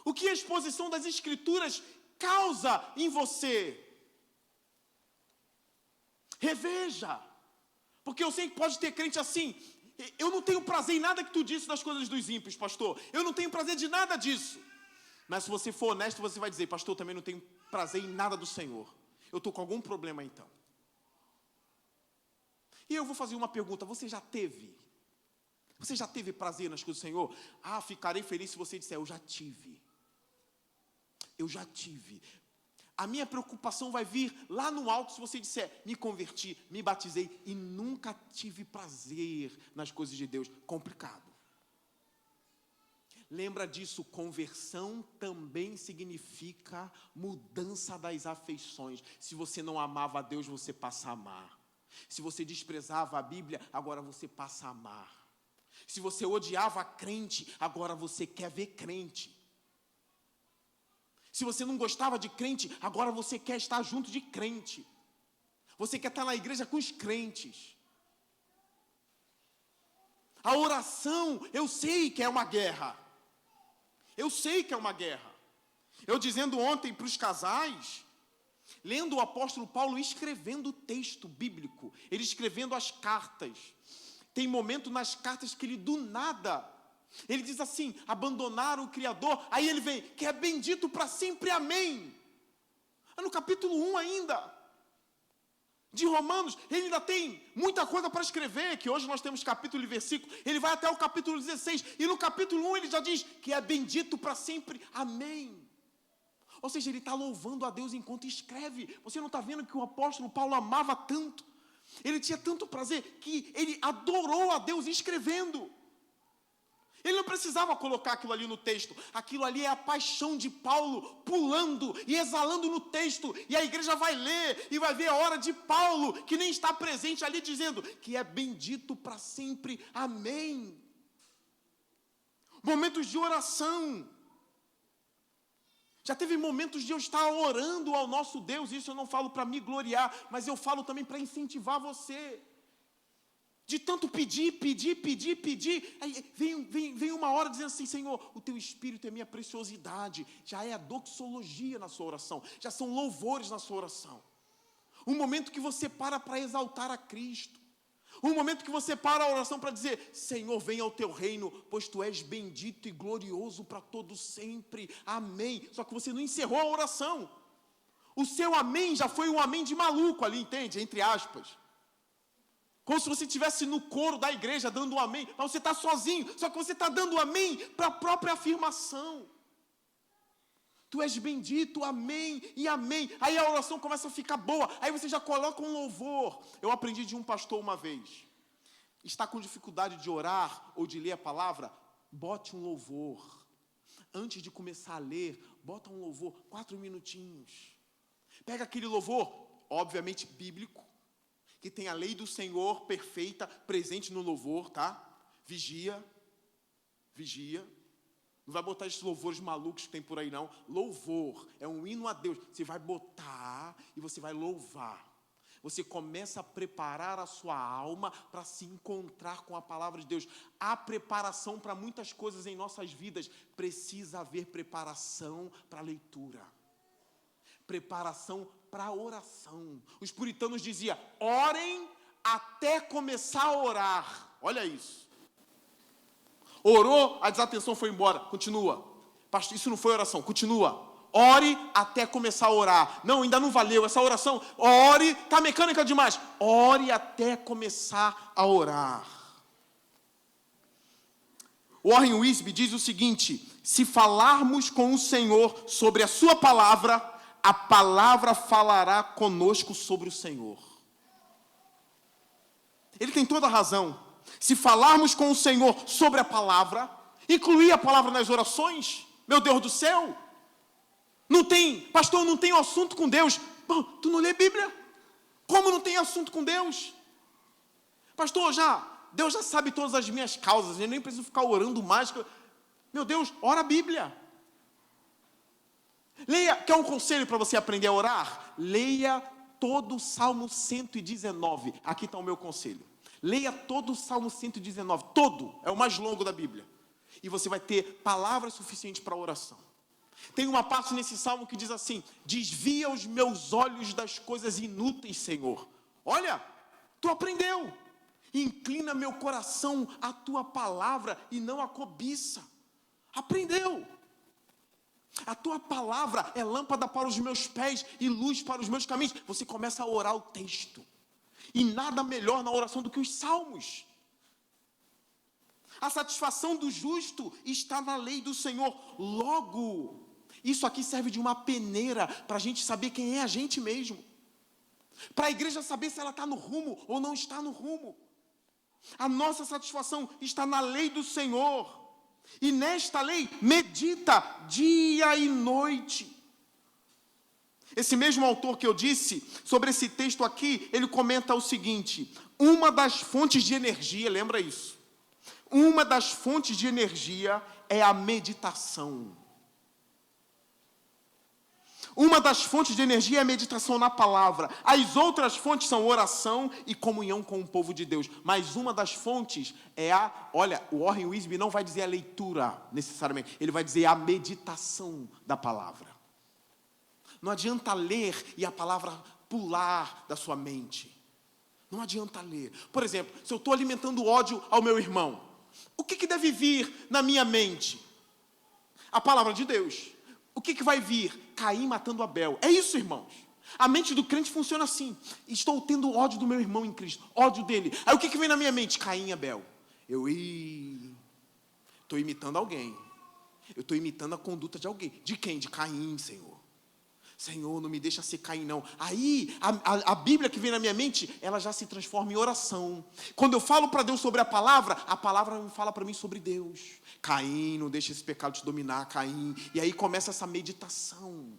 O que a exposição das Escrituras causa em você? Reveja. Porque eu sei que pode ter crente assim: eu não tenho prazer em nada que tu disse das coisas dos ímpios, pastor. Eu não tenho prazer de nada disso. Mas se você for honesto, você vai dizer: pastor, eu também não tenho prazer em nada do Senhor. Eu estou com algum problema então. E eu vou fazer uma pergunta: você já teve prazer nas coisas do Senhor? Ah, ficarei feliz se você disser: eu já tive. Eu já tive. A minha preocupação vai vir lá no alto se você disser: me converti, me batizei e nunca tive prazer nas coisas de Deus. Complicado. Lembra disso, conversão também significa mudança das afeições. Se você não amava a Deus, você passa a amar. Se você desprezava a Bíblia, agora você passa a amar. Se você odiava a crente, agora você quer ver crente. Se você não gostava de crente, agora você quer estar junto de crente. Você quer estar na igreja com os crentes. A oração, eu sei que é uma guerra. Eu sei que é uma guerra. Eu dizendo ontem para os casais, lendo o apóstolo Paulo escrevendo o texto bíblico, ele escrevendo as cartas. Tem momento nas cartas que ele do nada, ele diz assim: abandonaram o Criador. Aí ele vem: que é bendito para sempre, amém. No capítulo 1 ainda, de Romanos, ele ainda tem muita coisa para escrever, que hoje nós temos capítulo e versículo. Ele vai até o capítulo 16, e no capítulo 1 ele já diz que é bendito para sempre, amém. Ou seja, ele está louvando a Deus enquanto escreve. Você não está vendo que o apóstolo Paulo amava tanto? Ele tinha tanto prazer que ele adorou a Deus escrevendo. Ele não precisava colocar aquilo ali no texto. Aquilo ali é a paixão de Paulo pulando e exalando no texto. E a igreja vai ler e vai ver a hora de Paulo, que nem está presente ali, dizendo que é bendito para sempre, amém. Momentos de oração. Já teve momentos de eu estar orando ao nosso Deus. Isso eu não falo para me gloriar, mas eu falo também para incentivar você. De tanto pedir, aí vem uma hora dizendo assim: Senhor, o teu Espírito é minha preciosidade. Já é a doxologia na sua oração, já são louvores na sua oração. Um momento que você para exaltar a Cristo. Um momento que você para a oração para dizer: Senhor, venha ao teu reino, pois tu és bendito e glorioso para todo sempre, amém. Só que você não encerrou a oração. O seu amém já foi um amém de maluco ali, entende? Entre aspas. Como se você estivesse no coro da igreja dando um amém, mas você está sozinho, só que você está dando amém para a própria afirmação. Tu és bendito, amém e amém. Aí a oração começa a ficar boa, aí você já coloca um louvor. Eu aprendi de um pastor uma vez: está com dificuldade de orar ou de ler a palavra? Bote um louvor. Antes de começar a ler, bota um louvor, 4 minutinhos. Pega aquele louvor, obviamente bíblico, que tem a lei do Senhor perfeita, presente no louvor, tá? Vigia. Não vai botar esses louvores malucos que tem por aí, não. Louvor é um hino a Deus. Você vai botar e você vai louvar. Você começa a preparar a sua alma para se encontrar com a palavra de Deus. Há preparação para muitas coisas em nossas vidas. Precisa haver preparação para a leitura. Preparação para a oração. Os puritanos diziam: orem até começar a orar. Olha isso. Orou, a desatenção foi embora. Continua. Pastor, isso não foi oração. Continua. Ore até começar a orar. Não, ainda não valeu essa oração. Ore, está mecânica demais. Ore até começar a orar. Warren Wiersbe diz o seguinte: se falarmos com o Senhor sobre a sua palavra, a palavra falará conosco sobre o Senhor. Ele tem toda a razão. Se falarmos com o Senhor sobre a palavra, incluir a palavra nas orações, meu Deus do céu, não tem, pastor, não tenho assunto com Deus. Bom, tu não lê Bíblia? Como não tem assunto com Deus? Pastor, Deus já sabe todas as minhas causas, eu nem preciso ficar orando mais. Meu Deus, ora a Bíblia. Leia, quer um conselho para você aprender a orar? Leia todo o Salmo 119. Aqui está o meu conselho. Leia todo o Salmo 119, todo, é o mais longo da Bíblia. E você vai ter palavras suficientes para a oração. Tem uma parte nesse salmo que diz assim: desvia os meus olhos das coisas inúteis, Senhor. Olha, tu aprendeu. Inclina meu coração à tua palavra e não à cobiça. Aprendeu. A tua palavra é lâmpada para os meus pés e luz para os meus caminhos. Você começa a orar o texto. E nada melhor na oração do que os salmos. A satisfação do justo está na lei do Senhor. Logo, isso aqui serve de uma peneira para a gente saber quem é a gente mesmo. Para a igreja saber se ela está no rumo ou não está no rumo. A nossa satisfação está na lei do Senhor. E nesta lei, medita dia e noite. Esse mesmo autor que eu disse, sobre esse texto aqui, ele comenta o seguinte: uma das fontes de energia, lembra isso? Uma das fontes de energia é a meditação. Uma das fontes de energia é a meditação na palavra. As outras fontes são oração e comunhão com o povo de Deus. Mas uma das fontes é o Warren Wiersbe não vai dizer a leitura necessariamente, ele vai dizer a meditação da palavra. Não adianta ler e a palavra pular da sua mente. Não adianta ler. Por exemplo, se eu estou alimentando ódio ao meu irmão, o que deve vir na minha mente? A palavra de Deus. O que vai vir? Caim matando Abel. É isso, irmãos. A mente do crente funciona assim. Estou tendo ódio do meu irmão em Cristo. Ódio dele. Aí o que vem na minha mente? Caim e Abel. Estou imitando alguém. Eu estou imitando a conduta de alguém. De quem? De Caim, Senhor. Senhor, não me deixa ser Caim, não. Aí, a Bíblia que vem na minha mente, ela já se transforma em oração. Quando eu falo para Deus sobre a palavra me fala para mim sobre Deus. Caim, não deixa esse pecado te dominar, Caim. E aí começa essa meditação.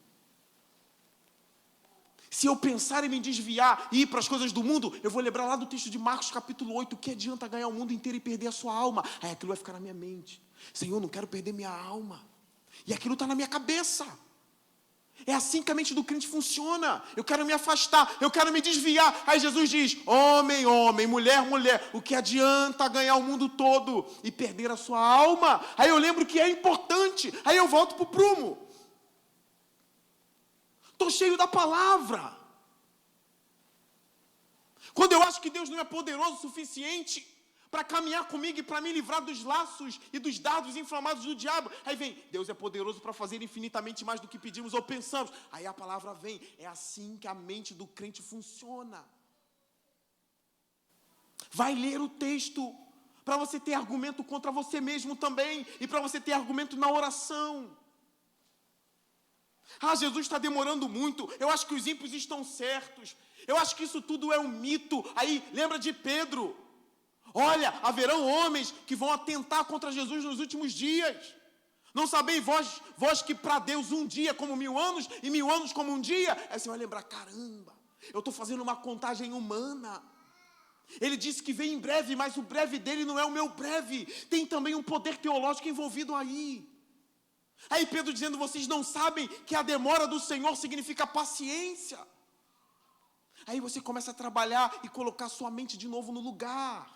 Se eu pensar em me desviar e ir para as coisas do mundo, eu vou lembrar lá do texto de Marcos capítulo 8, o que adianta ganhar o mundo inteiro e perder a sua alma? Aí aquilo vai ficar na minha mente. Senhor, não quero perder minha alma. E aquilo está na minha cabeça. É assim que a mente do crente funciona. Eu quero me afastar, eu quero me desviar. Aí Jesus diz: homem, homem, mulher, mulher, o que adianta ganhar o mundo todo e perder a sua alma? Aí eu lembro que é importante. Aí eu volto para o prumo. Estou cheio da palavra. Quando eu acho que Deus não é poderoso o suficiente para caminhar comigo e para me livrar dos laços e dos dardos inflamados do diabo, aí vem: Deus é poderoso para fazer infinitamente mais do que pedimos ou pensamos. Aí a palavra vem. É assim que a mente do crente funciona. Vai ler o texto para você ter argumento contra você mesmo também, e para você ter argumento na oração. Jesus está demorando muito, eu acho que os ímpios estão certos, eu acho que isso tudo é um mito. Aí lembra de Pedro: olha, haverão homens que vão atentar contra Jesus nos últimos dias. Não sabeis vós que para Deus um dia é como 1000 anos, e 1000 anos como um dia? Aí você vai lembrar: caramba, eu estou fazendo uma contagem humana. Ele disse que vem em breve, mas o breve dele não é o meu breve. Tem também um poder teológico envolvido aí. Aí Pedro dizendo: vocês não sabem que a demora do Senhor significa paciência. Aí você começa a trabalhar e colocar sua mente de novo no lugar.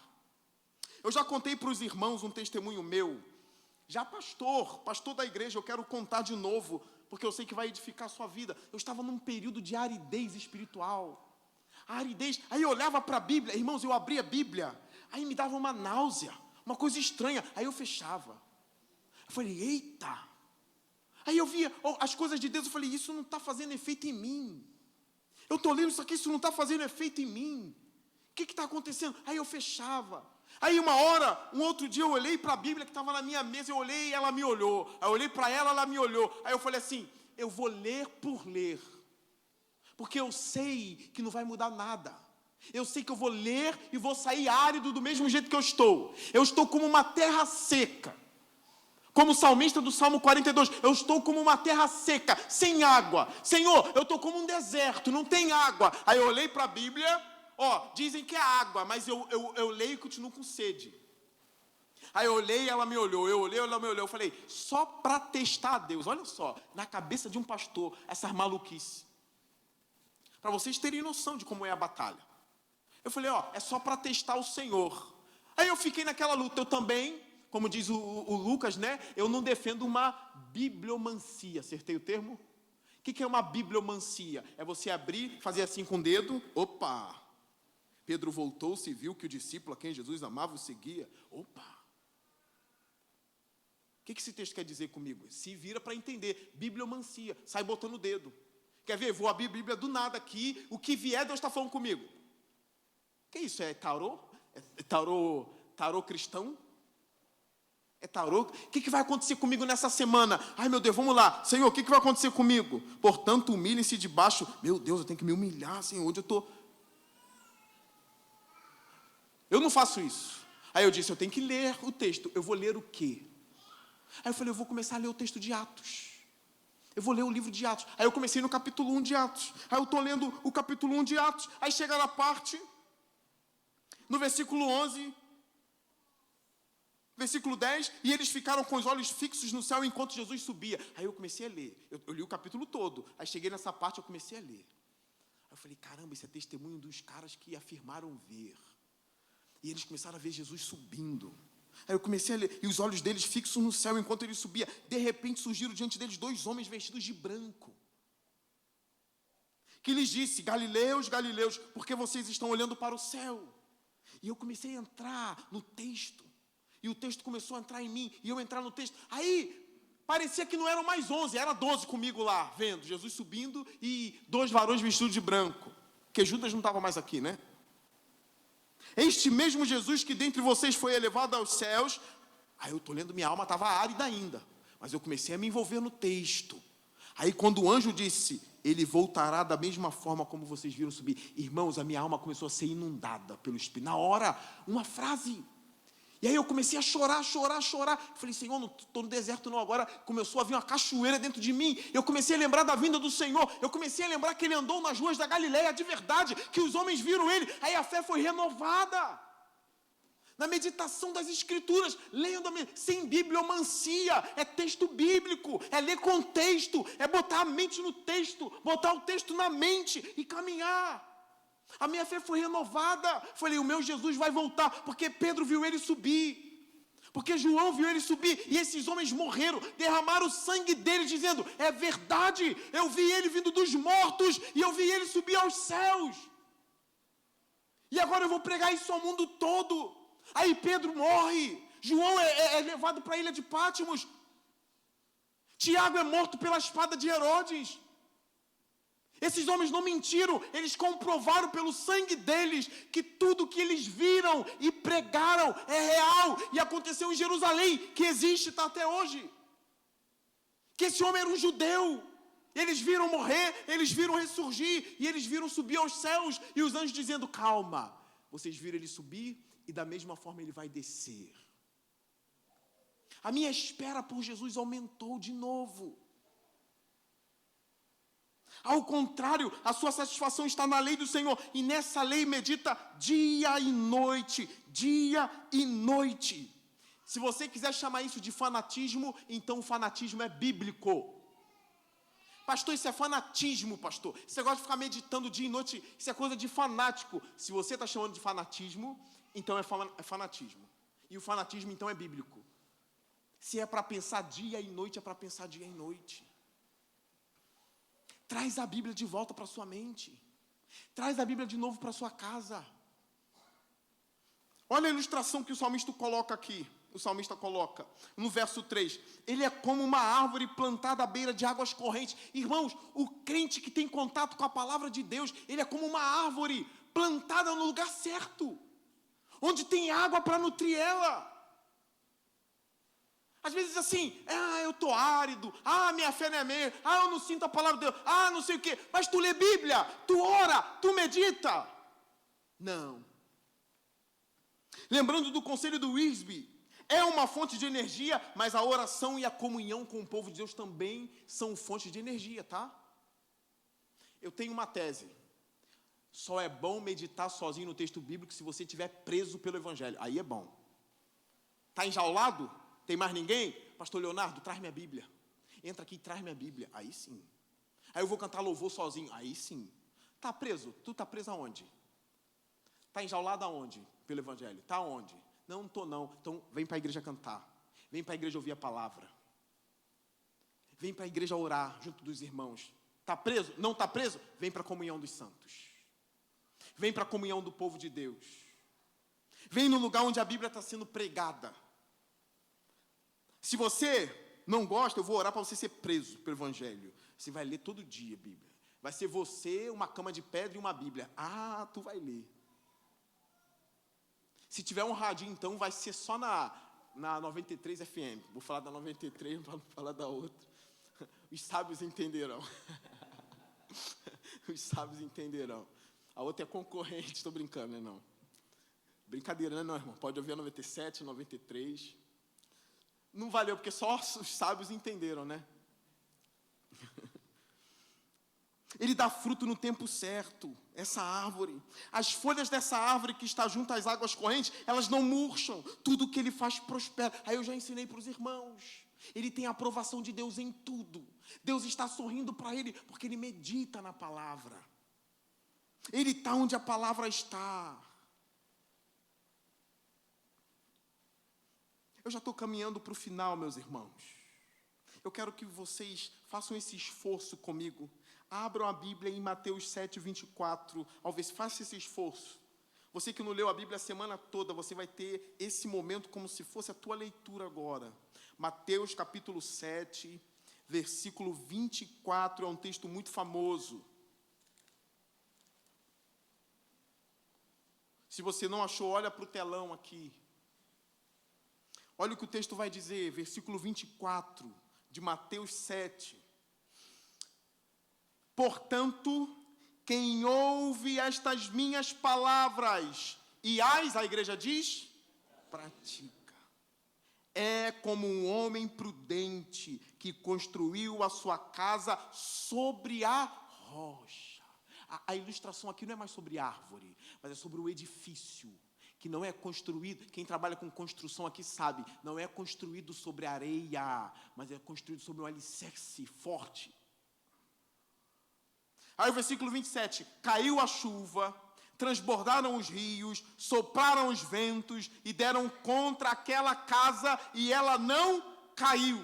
Eu já contei para os irmãos um testemunho meu, já pastor da igreja, eu quero contar de novo, porque eu sei que vai edificar a sua vida. Eu estava num período de aridez espiritual. A aridez, aí eu olhava para a Bíblia, irmãos, eu abria a Bíblia, aí me dava uma náusea, uma coisa estranha, aí eu fechava. Eu falei: eita! Aí eu via as coisas de Deus, eu falei: isso não está fazendo efeito em mim. Eu estou lendo isso aqui, isso não está fazendo efeito em mim. O que está acontecendo? Aí eu fechava. Aí um outro dia eu olhei para a Bíblia que estava na minha mesa, eu olhei e ela me olhou. Aí eu olhei para ela me olhou. Aí eu falei assim, eu vou ler por ler. Porque eu sei que não vai mudar nada. Eu sei que eu vou ler e vou sair árido do mesmo jeito que eu estou. Eu estou como uma terra seca. Como o salmista do Salmo 42, eu estou como uma terra seca, sem água. Senhor, eu estou como um deserto, não tem água. Aí eu olhei para a Bíblia, dizem que é água, mas eu leio e continuo com sede. Aí eu olhei e ela me olhou, eu falei, só para testar a Deus, olha só, na cabeça de um pastor, essas maluquices. Para vocês terem noção de como é a batalha. Eu falei, é só para testar o Senhor. Aí eu fiquei naquela luta, eu também, como diz o Lucas, né? Eu não defendo uma bibliomancia, acertei o termo? O que é uma bibliomancia? É você abrir, fazer assim com o dedo, opa! Pedro voltou-se e viu que o discípulo a quem Jesus amava o seguia, opa! O que esse texto quer dizer comigo? Se vira para entender, bibliomancia, sai botando o dedo. Quer ver? Vou abrir a Bíblia do nada aqui, o que vier Deus está falando comigo. Que isso? É tarô? É tarô cristão? É tarô? O que vai acontecer comigo nessa semana? Ai, meu Deus, vamos lá. Senhor, o que vai acontecer comigo? Portanto, humilhem-se debaixo. Meu Deus, eu tenho que me humilhar, Senhor, onde eu estou? Eu não faço isso. Aí eu disse, eu tenho que ler o texto. Eu vou ler o quê? Aí eu falei, eu vou começar a ler o texto de Atos. Eu vou ler o livro de Atos. Aí eu comecei no capítulo 1 de Atos. Aí eu estou lendo o capítulo 1 de Atos. Aí chega na parte, no versículo 11... Versículo 10, e eles ficaram com os olhos fixos no céu enquanto Jesus subia. Aí eu comecei a ler, eu li o capítulo todo. Aí cheguei nessa parte, eu comecei a ler. Aí eu falei, caramba, esse é testemunho dos caras que afirmaram ver. E eles começaram a ver Jesus subindo. Aí eu comecei a ler, e os olhos deles fixos no céu enquanto ele subia. De repente surgiram diante deles 2 homens vestidos de branco. Que lhes disse, Galileus, Galileus, por que vocês estão olhando para o céu? E eu comecei a entrar no texto. E o texto começou a entrar em mim, e eu entrar no texto. Aí, parecia que não eram mais 11, era 12 comigo lá, vendo Jesus subindo e 2 varões vestidos de branco. Porque Judas não estava mais aqui, né? Este mesmo Jesus que dentre vocês foi elevado aos céus. Aí eu estou lendo, minha alma estava árida ainda. Mas eu comecei a me envolver no texto. Aí quando o anjo disse, ele voltará da mesma forma como vocês viram subir. Irmãos, a minha alma começou a ser inundada pelo Espírito. Na hora, uma frase... E aí eu comecei a chorar. Falei, Senhor, não estou no deserto não. Agora começou a vir uma cachoeira dentro de mim. Eu comecei a lembrar da vinda do Senhor. Eu comecei a lembrar que Ele andou nas ruas da Galileia de verdade. Que os homens viram Ele. Aí a fé foi renovada. Na meditação das Escrituras. Lendo, sem bibliomancia. É texto bíblico. É ler contexto. É botar a mente no texto. Botar o texto na mente e caminhar. A minha fé foi renovada. Falei, o meu Jesus vai voltar. Porque Pedro viu ele subir. Porque João viu ele subir. E esses homens morreram. Derramaram o sangue deles dizendo, é verdade. Eu vi ele vindo dos mortos. E eu vi ele subir aos céus. E agora eu vou pregar isso ao mundo todo. Aí Pedro morre. João é levado para a ilha de Pátimos. Tiago é morto pela espada de Herodes. Esses homens não mentiram, eles comprovaram pelo sangue deles que tudo que eles viram e pregaram é real e aconteceu em Jerusalém, que existe, está até hoje. Que esse homem era um judeu, eles viram morrer, eles viram ressurgir e eles viram subir aos céus e os anjos dizendo, calma, vocês viram ele subir e da mesma forma ele vai descer. A minha espera por Jesus aumentou de novo. Ao contrário, a sua satisfação está na lei do Senhor. E nessa lei medita dia e noite. Dia e noite. Se você quiser chamar isso de fanatismo, então o fanatismo é bíblico. Pastor, isso é fanatismo, pastor. Esse negócio de ficar meditando dia e noite, isso é coisa de fanático. Se você está chamando de fanatismo, então é fanatismo. E o fanatismo, então, é bíblico. Se é para pensar dia e noite, é para pensar dia e noite. Traz a Bíblia de volta para a sua mente. Traz a Bíblia de novo para a sua casa. Olha a ilustração que o salmista coloca aqui. O salmista coloca no verso 3. Ele é como uma árvore plantada à beira de águas correntes. Irmãos, o crente que tem contato com a palavra de Deus, ele é como uma árvore plantada no lugar certo. onde tem água para nutrir ela. Às vezes assim, eu estou árido, minha fé não é meia, eu não sinto a palavra de Deus, não sei o quê. Mas tu lê Bíblia, tu ora, tu medita. Não. Lembrando do conselho do Wisby, é uma fonte de energia, mas a oração e a comunhão com o povo de Deus também são fontes de energia, tá? Eu tenho uma tese. Só é bom meditar sozinho no texto bíblico se você estiver preso pelo Evangelho. Aí é bom. Está enjaulado? Tem mais ninguém? Pastor Leonardo, traz minha Bíblia. Entra aqui e traz minha Bíblia. Aí sim. Aí eu vou cantar louvor sozinho. Aí sim. Está preso? Tu está preso aonde? Está enjaulado aonde? Pelo Evangelho. Está aonde? Não estou não. Então vem para a igreja cantar. Vem para a igreja ouvir a palavra. Vem para a igreja orar junto dos irmãos. Está preso? Não está preso? Vem para a comunhão dos santos. Vem para a comunhão do povo de Deus. Vem no lugar onde a Bíblia está sendo pregada. Se você não gosta, eu vou orar para você ser preso pelo Evangelho. Você vai ler todo dia a Bíblia. Vai ser você, uma cama de pedra e uma Bíblia. Tu vai ler. Se tiver um radinho, então, vai ser só na 93 FM. Vou falar da 93, para não falar da outra. Os sábios entenderão. Os sábios entenderão. A outra é concorrente, estou brincando, né? Não. Brincadeira, né, não, irmão? Pode ouvir a 97, 93. Não valeu, porque só os sábios entenderam, né? Ele dá fruto no tempo certo, essa árvore. As folhas dessa árvore que está junto às águas correntes, elas não murcham. Tudo que ele faz prospera. Aí eu já ensinei para os irmãos. Ele tem a aprovação de Deus em tudo. Deus está sorrindo para ele, porque ele medita na palavra. Ele está onde a palavra está. Eu já estou caminhando para o final, meus irmãos. Eu quero que vocês façam esse esforço comigo. Abram a Bíblia em Mateus 7, 24. Faça esse esforço. Você que não leu a Bíblia a semana toda, você vai ter esse momento como se fosse a tua leitura agora. Mateus capítulo 7, versículo 24, é um texto muito famoso. Se você não achou, olha para o telão aqui. Olha o que o texto vai dizer, versículo 24 de Mateus 7. Portanto, quem ouve estas minhas palavras e a igreja diz, pratica. É como um homem prudente que construiu a sua casa sobre a rocha. A ilustração aqui não é mais sobre árvore, mas é sobre o edifício. Que não é construído, quem trabalha com construção aqui sabe, não é construído sobre areia, mas é construído sobre um alicerce forte. Aí o versículo 27, caiu a chuva, transbordaram os rios, sopraram os ventos e deram contra aquela casa e ela não caiu.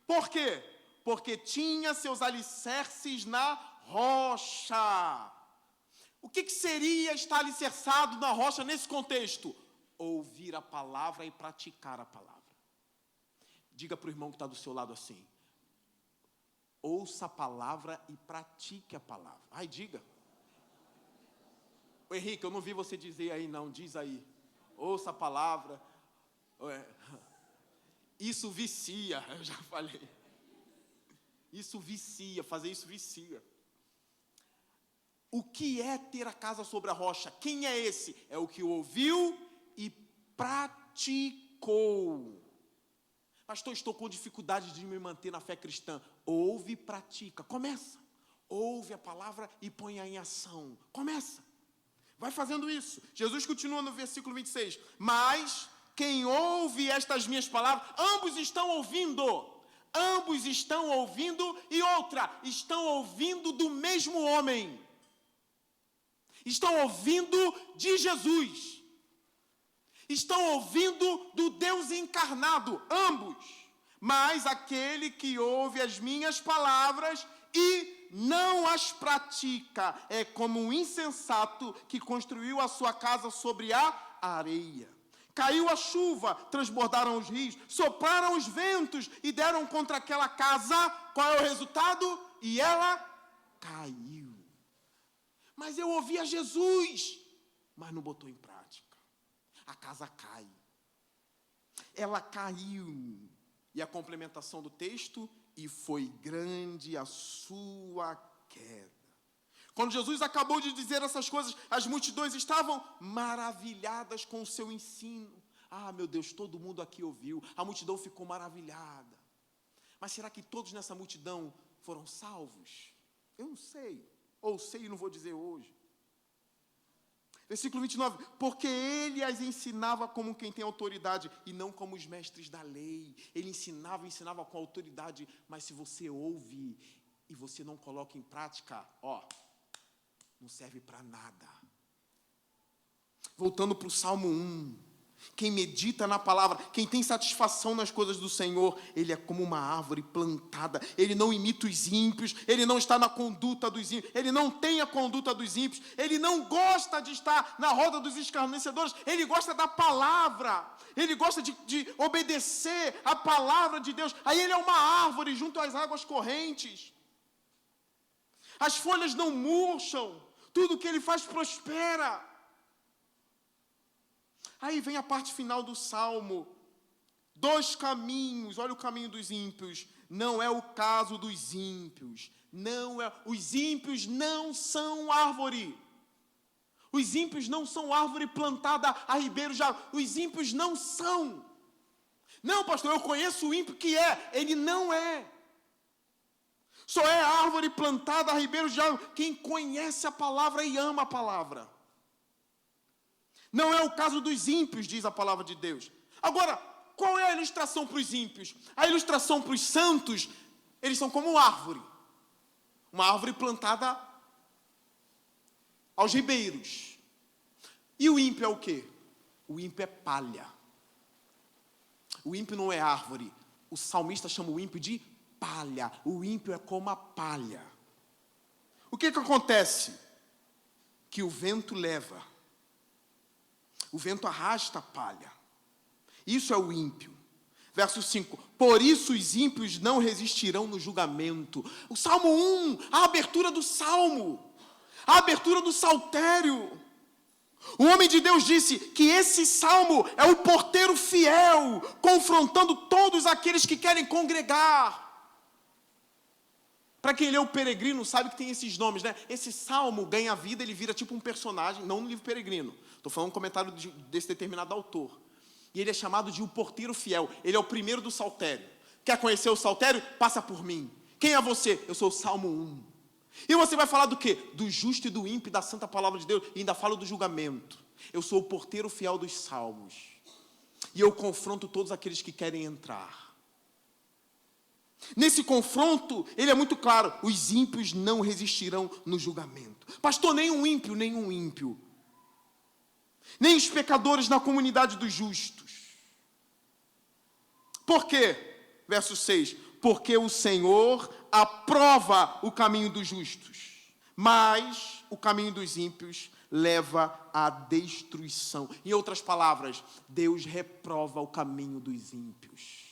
Por quê? Porque tinha seus alicerces na rocha. O que seria estar alicerçado na rocha nesse contexto? Ouvir a palavra e praticar a palavra. Diga para o irmão que está do seu lado assim. Ouça a palavra e pratique a palavra. Diga. Ô, Henrique, eu não vi você dizer aí não, diz aí. Ouça a palavra. Isso vicia, eu já falei. Isso vicia, fazer isso vicia. O que é ter a casa sobre a rocha? Quem é esse? É o que ouviu e praticou. Pastor, estou com dificuldade de me manter na fé cristã. Ouve e pratica. Começa. Ouve a palavra e põe em ação. Começa. Vai fazendo isso. Jesus continua no versículo 26. Mas quem ouve estas minhas palavras, ambos estão ouvindo. Ambos estão ouvindo e outra, estão ouvindo do mesmo homem. Estão ouvindo de Jesus. Estão ouvindo do Deus encarnado, ambos. Mas aquele que ouve as minhas palavras e não as pratica, é como um insensato que construiu a sua casa sobre a areia. Caiu a chuva, transbordaram os rios, sopraram os ventos e deram contra aquela casa. Qual é o resultado? E ela caiu. Mas eu ouvi a Jesus, mas não botou em prática. a casa cai. Ela caiu. E a complementação do texto, e foi grande a sua queda. Quando Jesus acabou de dizer essas coisas, as multidões estavam maravilhadas com o seu ensino. Ah, meu Deus, todo mundo aqui ouviu. A multidão ficou maravilhada. Mas será que todos nessa multidão foram salvos? Eu não sei. Ou sei e não vou dizer hoje. Versículo 29. Porque ele as ensinava como quem tem autoridade e não como os mestres da lei. Ele ensinava com autoridade. Mas se você ouve e você não coloca em prática, não serve para nada. Voltando para o Salmo 1. Quem medita na palavra, quem tem satisfação nas coisas do Senhor, ele é como uma árvore plantada. Ele não imita os ímpios, ele não está na conduta dos ímpios, ele não tem a conduta dos ímpios, ele não gosta de estar na roda dos escarnecedores, ele gosta da palavra, ele gosta de obedecer a palavra de Deus. Aí ele é uma árvore junto às águas correntes. As folhas não murcham, tudo que ele faz prospera. Aí vem a parte final do Salmo. 2 caminhos, olha o caminho dos ímpios. Não é o caso dos ímpios. Os ímpios não são árvore. Os ímpios não são árvore plantada a ribeiro de água. Os ímpios não são. Não, pastor, eu conheço o ímpio que é. Ele não é. Só é árvore plantada a ribeiro de água quem conhece a palavra e ama a palavra. Não é o caso dos ímpios, diz a palavra de Deus. Agora, qual é a ilustração para os ímpios? A ilustração para os santos, eles são como árvore. Uma árvore plantada aos ribeiros. E o ímpio é o quê? O ímpio é palha. O ímpio não é árvore. O salmista chama o ímpio de palha. O ímpio é como a palha. O que acontece? Que o vento leva. O vento arrasta a palha. Isso é o ímpio. Verso 5. Por isso os ímpios não resistirão no julgamento. O Salmo 1, a abertura do Salmo. A abertura do saltério. O homem de Deus disse que esse Salmo é o porteiro fiel, confrontando todos aqueles que querem congregar. Para quem lê o Peregrino, sabe que tem esses nomes, né? Esse Salmo ganha vida, ele vira tipo um personagem, não no livro Peregrino. Estou falando um comentário desse determinado autor. E ele é chamado de o porteiro fiel. Ele é o primeiro do saltério. Quer conhecer o saltério? Passa por mim. Quem é você? Eu sou o Salmo 1. E você vai falar do quê? Do justo e do ímpio, da santa palavra de Deus. E ainda falo do julgamento. Eu sou o porteiro fiel dos salmos. E eu confronto todos aqueles que querem entrar. Nesse confronto, ele é muito claro. Os ímpios não resistirão no julgamento. Pastor, nenhum ímpio. Nem os pecadores na comunidade dos justos. Por quê? Verso 6. Porque o Senhor aprova o caminho dos justos, mas o caminho dos ímpios leva à destruição. Em outras palavras, Deus reprova o caminho dos ímpios.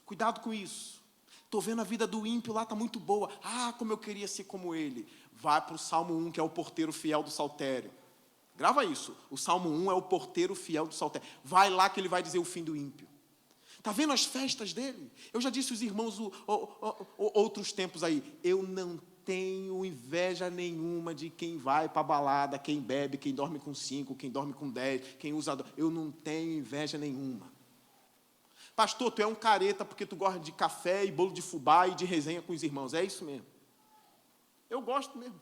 Cuidado com isso. Estou vendo a vida do ímpio lá, está muito boa. Ah, como eu queria ser como ele. Vai para o Salmo 1, que é o porteiro fiel do saltério. Grava isso. O Salmo 1 é o porteiro fiel do saltério. Vai lá que ele vai dizer o fim do ímpio. Está vendo as festas dele? Eu já disse aos irmãos outros tempos aí. Eu não tenho inveja nenhuma de quem vai para a balada, quem bebe, quem dorme com 5, quem dorme com 10, quem usa... Eu não tenho inveja nenhuma. Pastor, tu é um careta porque tu gosta de café e bolo de fubá e de resenha com os irmãos. É isso mesmo. Eu gosto mesmo.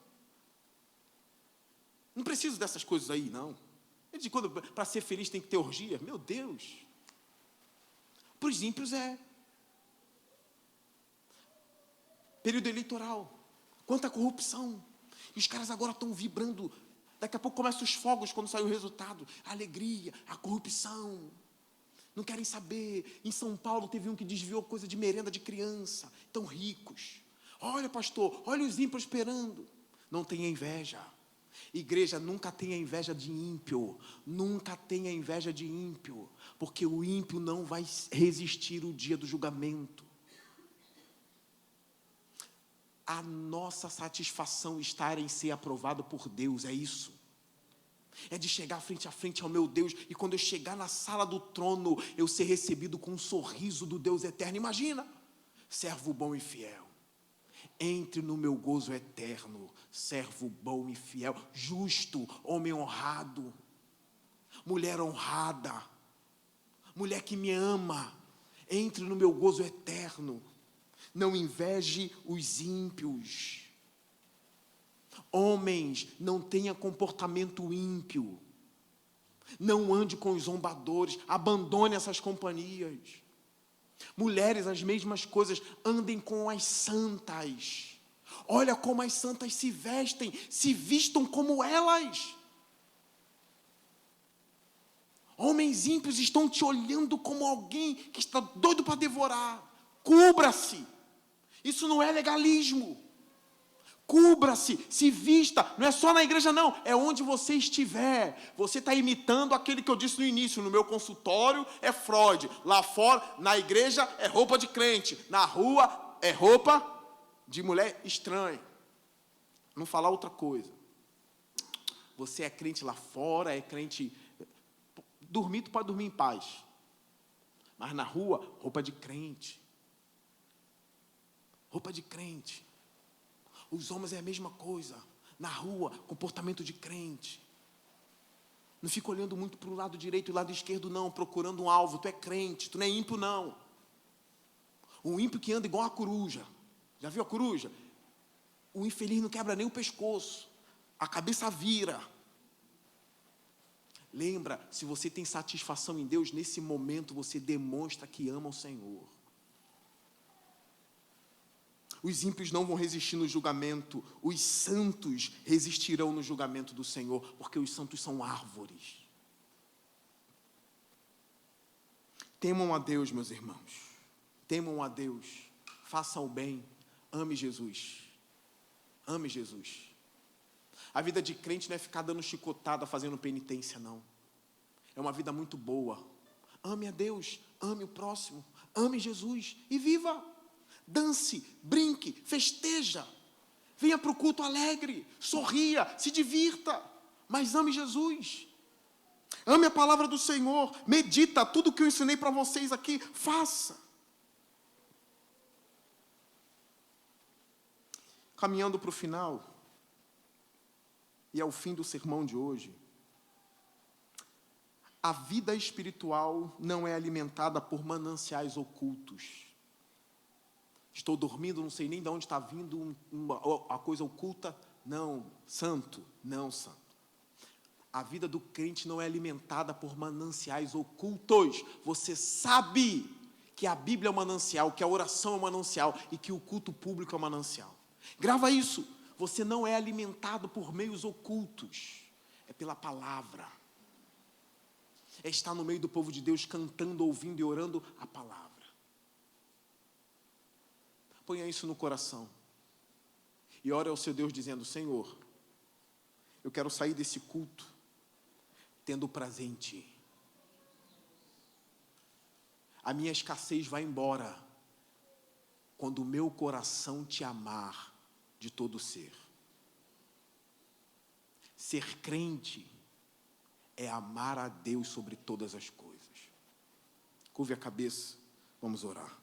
Não preciso dessas coisas aí, não. Para ser feliz tem que ter orgia. Meu Deus. Para os ímpios é. Período eleitoral. Quanta corrupção. E os caras agora estão vibrando. Daqui a pouco começam os fogos quando sai o resultado. A alegria, a corrupção. Não querem saber. Em São Paulo teve um que desviou coisa de merenda de criança. Tão ricos. Olha, pastor, olha os ímpios esperando. Não tenha inveja. Igreja, nunca tenha inveja de ímpio. Nunca tenha inveja de ímpio. Porque o ímpio não vai resistir o dia do julgamento. A nossa satisfação está em ser aprovado por Deus, é isso. É de chegar frente a frente ao meu Deus, e quando eu chegar na sala do trono, eu ser recebido com um sorriso do Deus eterno. Imagina, servo bom e fiel, entre no meu gozo eterno, servo bom e fiel, justo, homem honrado, mulher honrada, mulher que me ama, entre no meu gozo eterno. Não inveje os ímpios. Homens, não tenha comportamento ímpio. Não ande com os zombadores, abandone essas companhias. Mulheres, as mesmas coisas, andem com as santas. Olha como as santas se vestem, se vistam como elas. Homens ímpios estão te olhando como alguém que está doido para devorar. Cubra-se. Isso não é legalismo. Cubra-se, se vista, não é só na igreja não, é onde você estiver. Você está imitando aquele que eu disse no início, no meu consultório é Freud, lá fora, na igreja é roupa de crente, na rua é roupa de mulher estranha. Não falar outra coisa. Você é crente lá fora, é crente... Dormir, tu pode dormir em paz. Mas na rua, roupa de crente. Roupa de crente. Os homens é a mesma coisa. Na rua, comportamento de crente. Não fica olhando muito para o lado direito e o lado esquerdo, não, procurando um alvo. Tu é crente, tu não é ímpio, não. O ímpio que anda igual a coruja. Já viu a coruja? O infeliz não quebra nem o pescoço. A cabeça vira. Lembra, se você tem satisfação em Deus, nesse momento você demonstra que ama o Senhor. Os ímpios não vão resistir no julgamento, os santos resistirão no julgamento do Senhor, porque os santos são árvores. Temam a Deus, meus irmãos, temam a Deus, façam o bem, ame Jesus, ame Jesus. A vida de crente não é ficar dando chicotada, fazendo penitência, não. É uma vida muito boa. Ame a Deus, ame o próximo, ame Jesus e viva. Dance, brinque, festeja. Venha para o culto alegre, sorria, se divirta, mas ame Jesus. Ame a palavra do Senhor, medita, tudo que eu ensinei para vocês aqui, faça. Caminhando para o final, e é o fim do sermão de hoje, a vida espiritual não é alimentada por mananciais ocultos. Estou dormindo, não sei nem de onde está vindo a coisa oculta. Não, santo, não santo. A vida do crente não é alimentada por mananciais ocultos. Você sabe que a Bíblia é um manancial, que a oração é um manancial e que o culto público é um manancial. Grava isso. Você não é alimentado por meios ocultos. É pela palavra. É estar no meio do povo de Deus, cantando, ouvindo e orando a palavra. Ponha isso no coração. E ore ao seu Deus dizendo: Senhor, eu quero sair desse culto tendo prazer em Ti. A minha escassez vai embora quando o meu coração Te amar de todo ser. Ser crente é amar a Deus sobre todas as coisas. Curve a cabeça, vamos orar.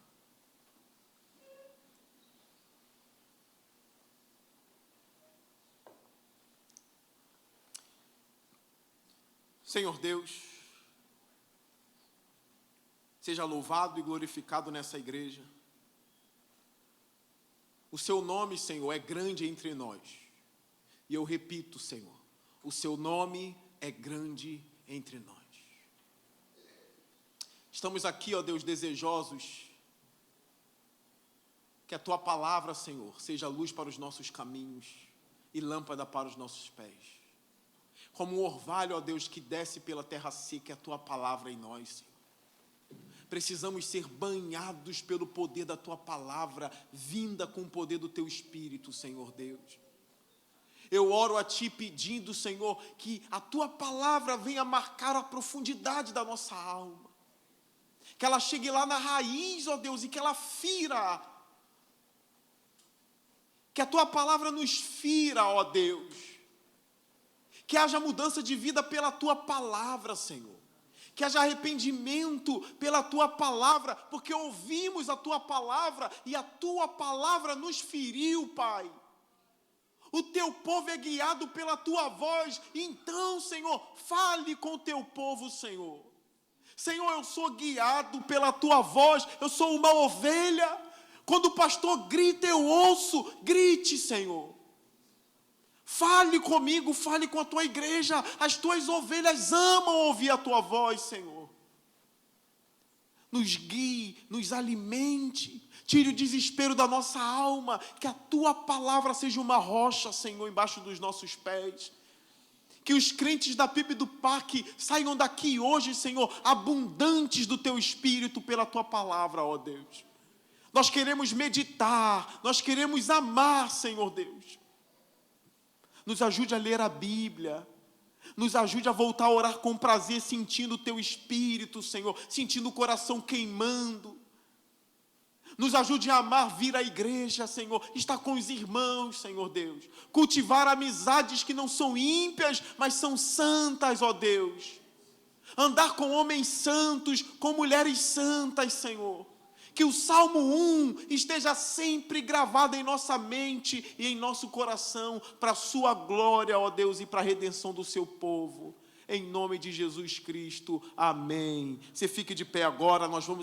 Senhor Deus, seja louvado e glorificado nessa igreja. O seu nome, Senhor, é grande entre nós. E eu repito, Senhor, o seu nome é grande entre nós. Estamos aqui, ó Deus, desejosos que a Tua palavra, Senhor, seja luz para os nossos caminhos e lâmpada para os nossos pés. Como um orvalho, ó Deus, que desce pela terra seca, é a Tua palavra em nós, Senhor. Precisamos ser banhados pelo poder da Tua palavra, vinda com o poder do Teu Espírito, Senhor Deus. Eu oro a Ti pedindo, Senhor, que a Tua palavra venha marcar a profundidade da nossa alma. Que ela chegue lá na raiz, ó Deus, e que ela fira. Que a Tua palavra nos fira, ó Deus. Que haja mudança de vida pela Tua palavra, Senhor. Que haja arrependimento pela Tua palavra, porque ouvimos a Tua palavra e a Tua palavra nos feriu, Pai. O Teu povo é guiado pela Tua voz. Então, Senhor, fale com o Teu povo, Senhor. Senhor, eu sou guiado pela Tua voz, eu sou uma ovelha. Quando o pastor grita, eu ouço. Grite, Senhor. Fale comigo, fale com a Tua igreja. As Tuas ovelhas amam ouvir a Tua voz, Senhor. Nos guie, nos alimente. Tire o desespero da nossa alma. Que a Tua palavra seja uma rocha, Senhor, embaixo dos nossos pés. Que os crentes da PIB do Parque saiam daqui hoje, Senhor, abundantes do Teu Espírito pela Tua palavra, ó Deus. Nós queremos meditar, nós queremos amar, Senhor Deus. Nos ajude a ler a Bíblia. Nos ajude a voltar a orar com prazer, sentindo o Teu Espírito, Senhor. Sentindo o coração queimando. Nos ajude a amar vir à igreja, Senhor. Estar com os irmãos, Senhor Deus. Cultivar amizades que não são ímpias, mas são santas, ó Deus. Andar com homens santos, com mulheres santas, Senhor. Que o Salmo 1 esteja sempre gravado em nossa mente e em nosso coração, para a sua glória, ó Deus, e para a redenção do seu povo. Em nome de Jesus Cristo, amém. Você fique de pé agora, nós vamos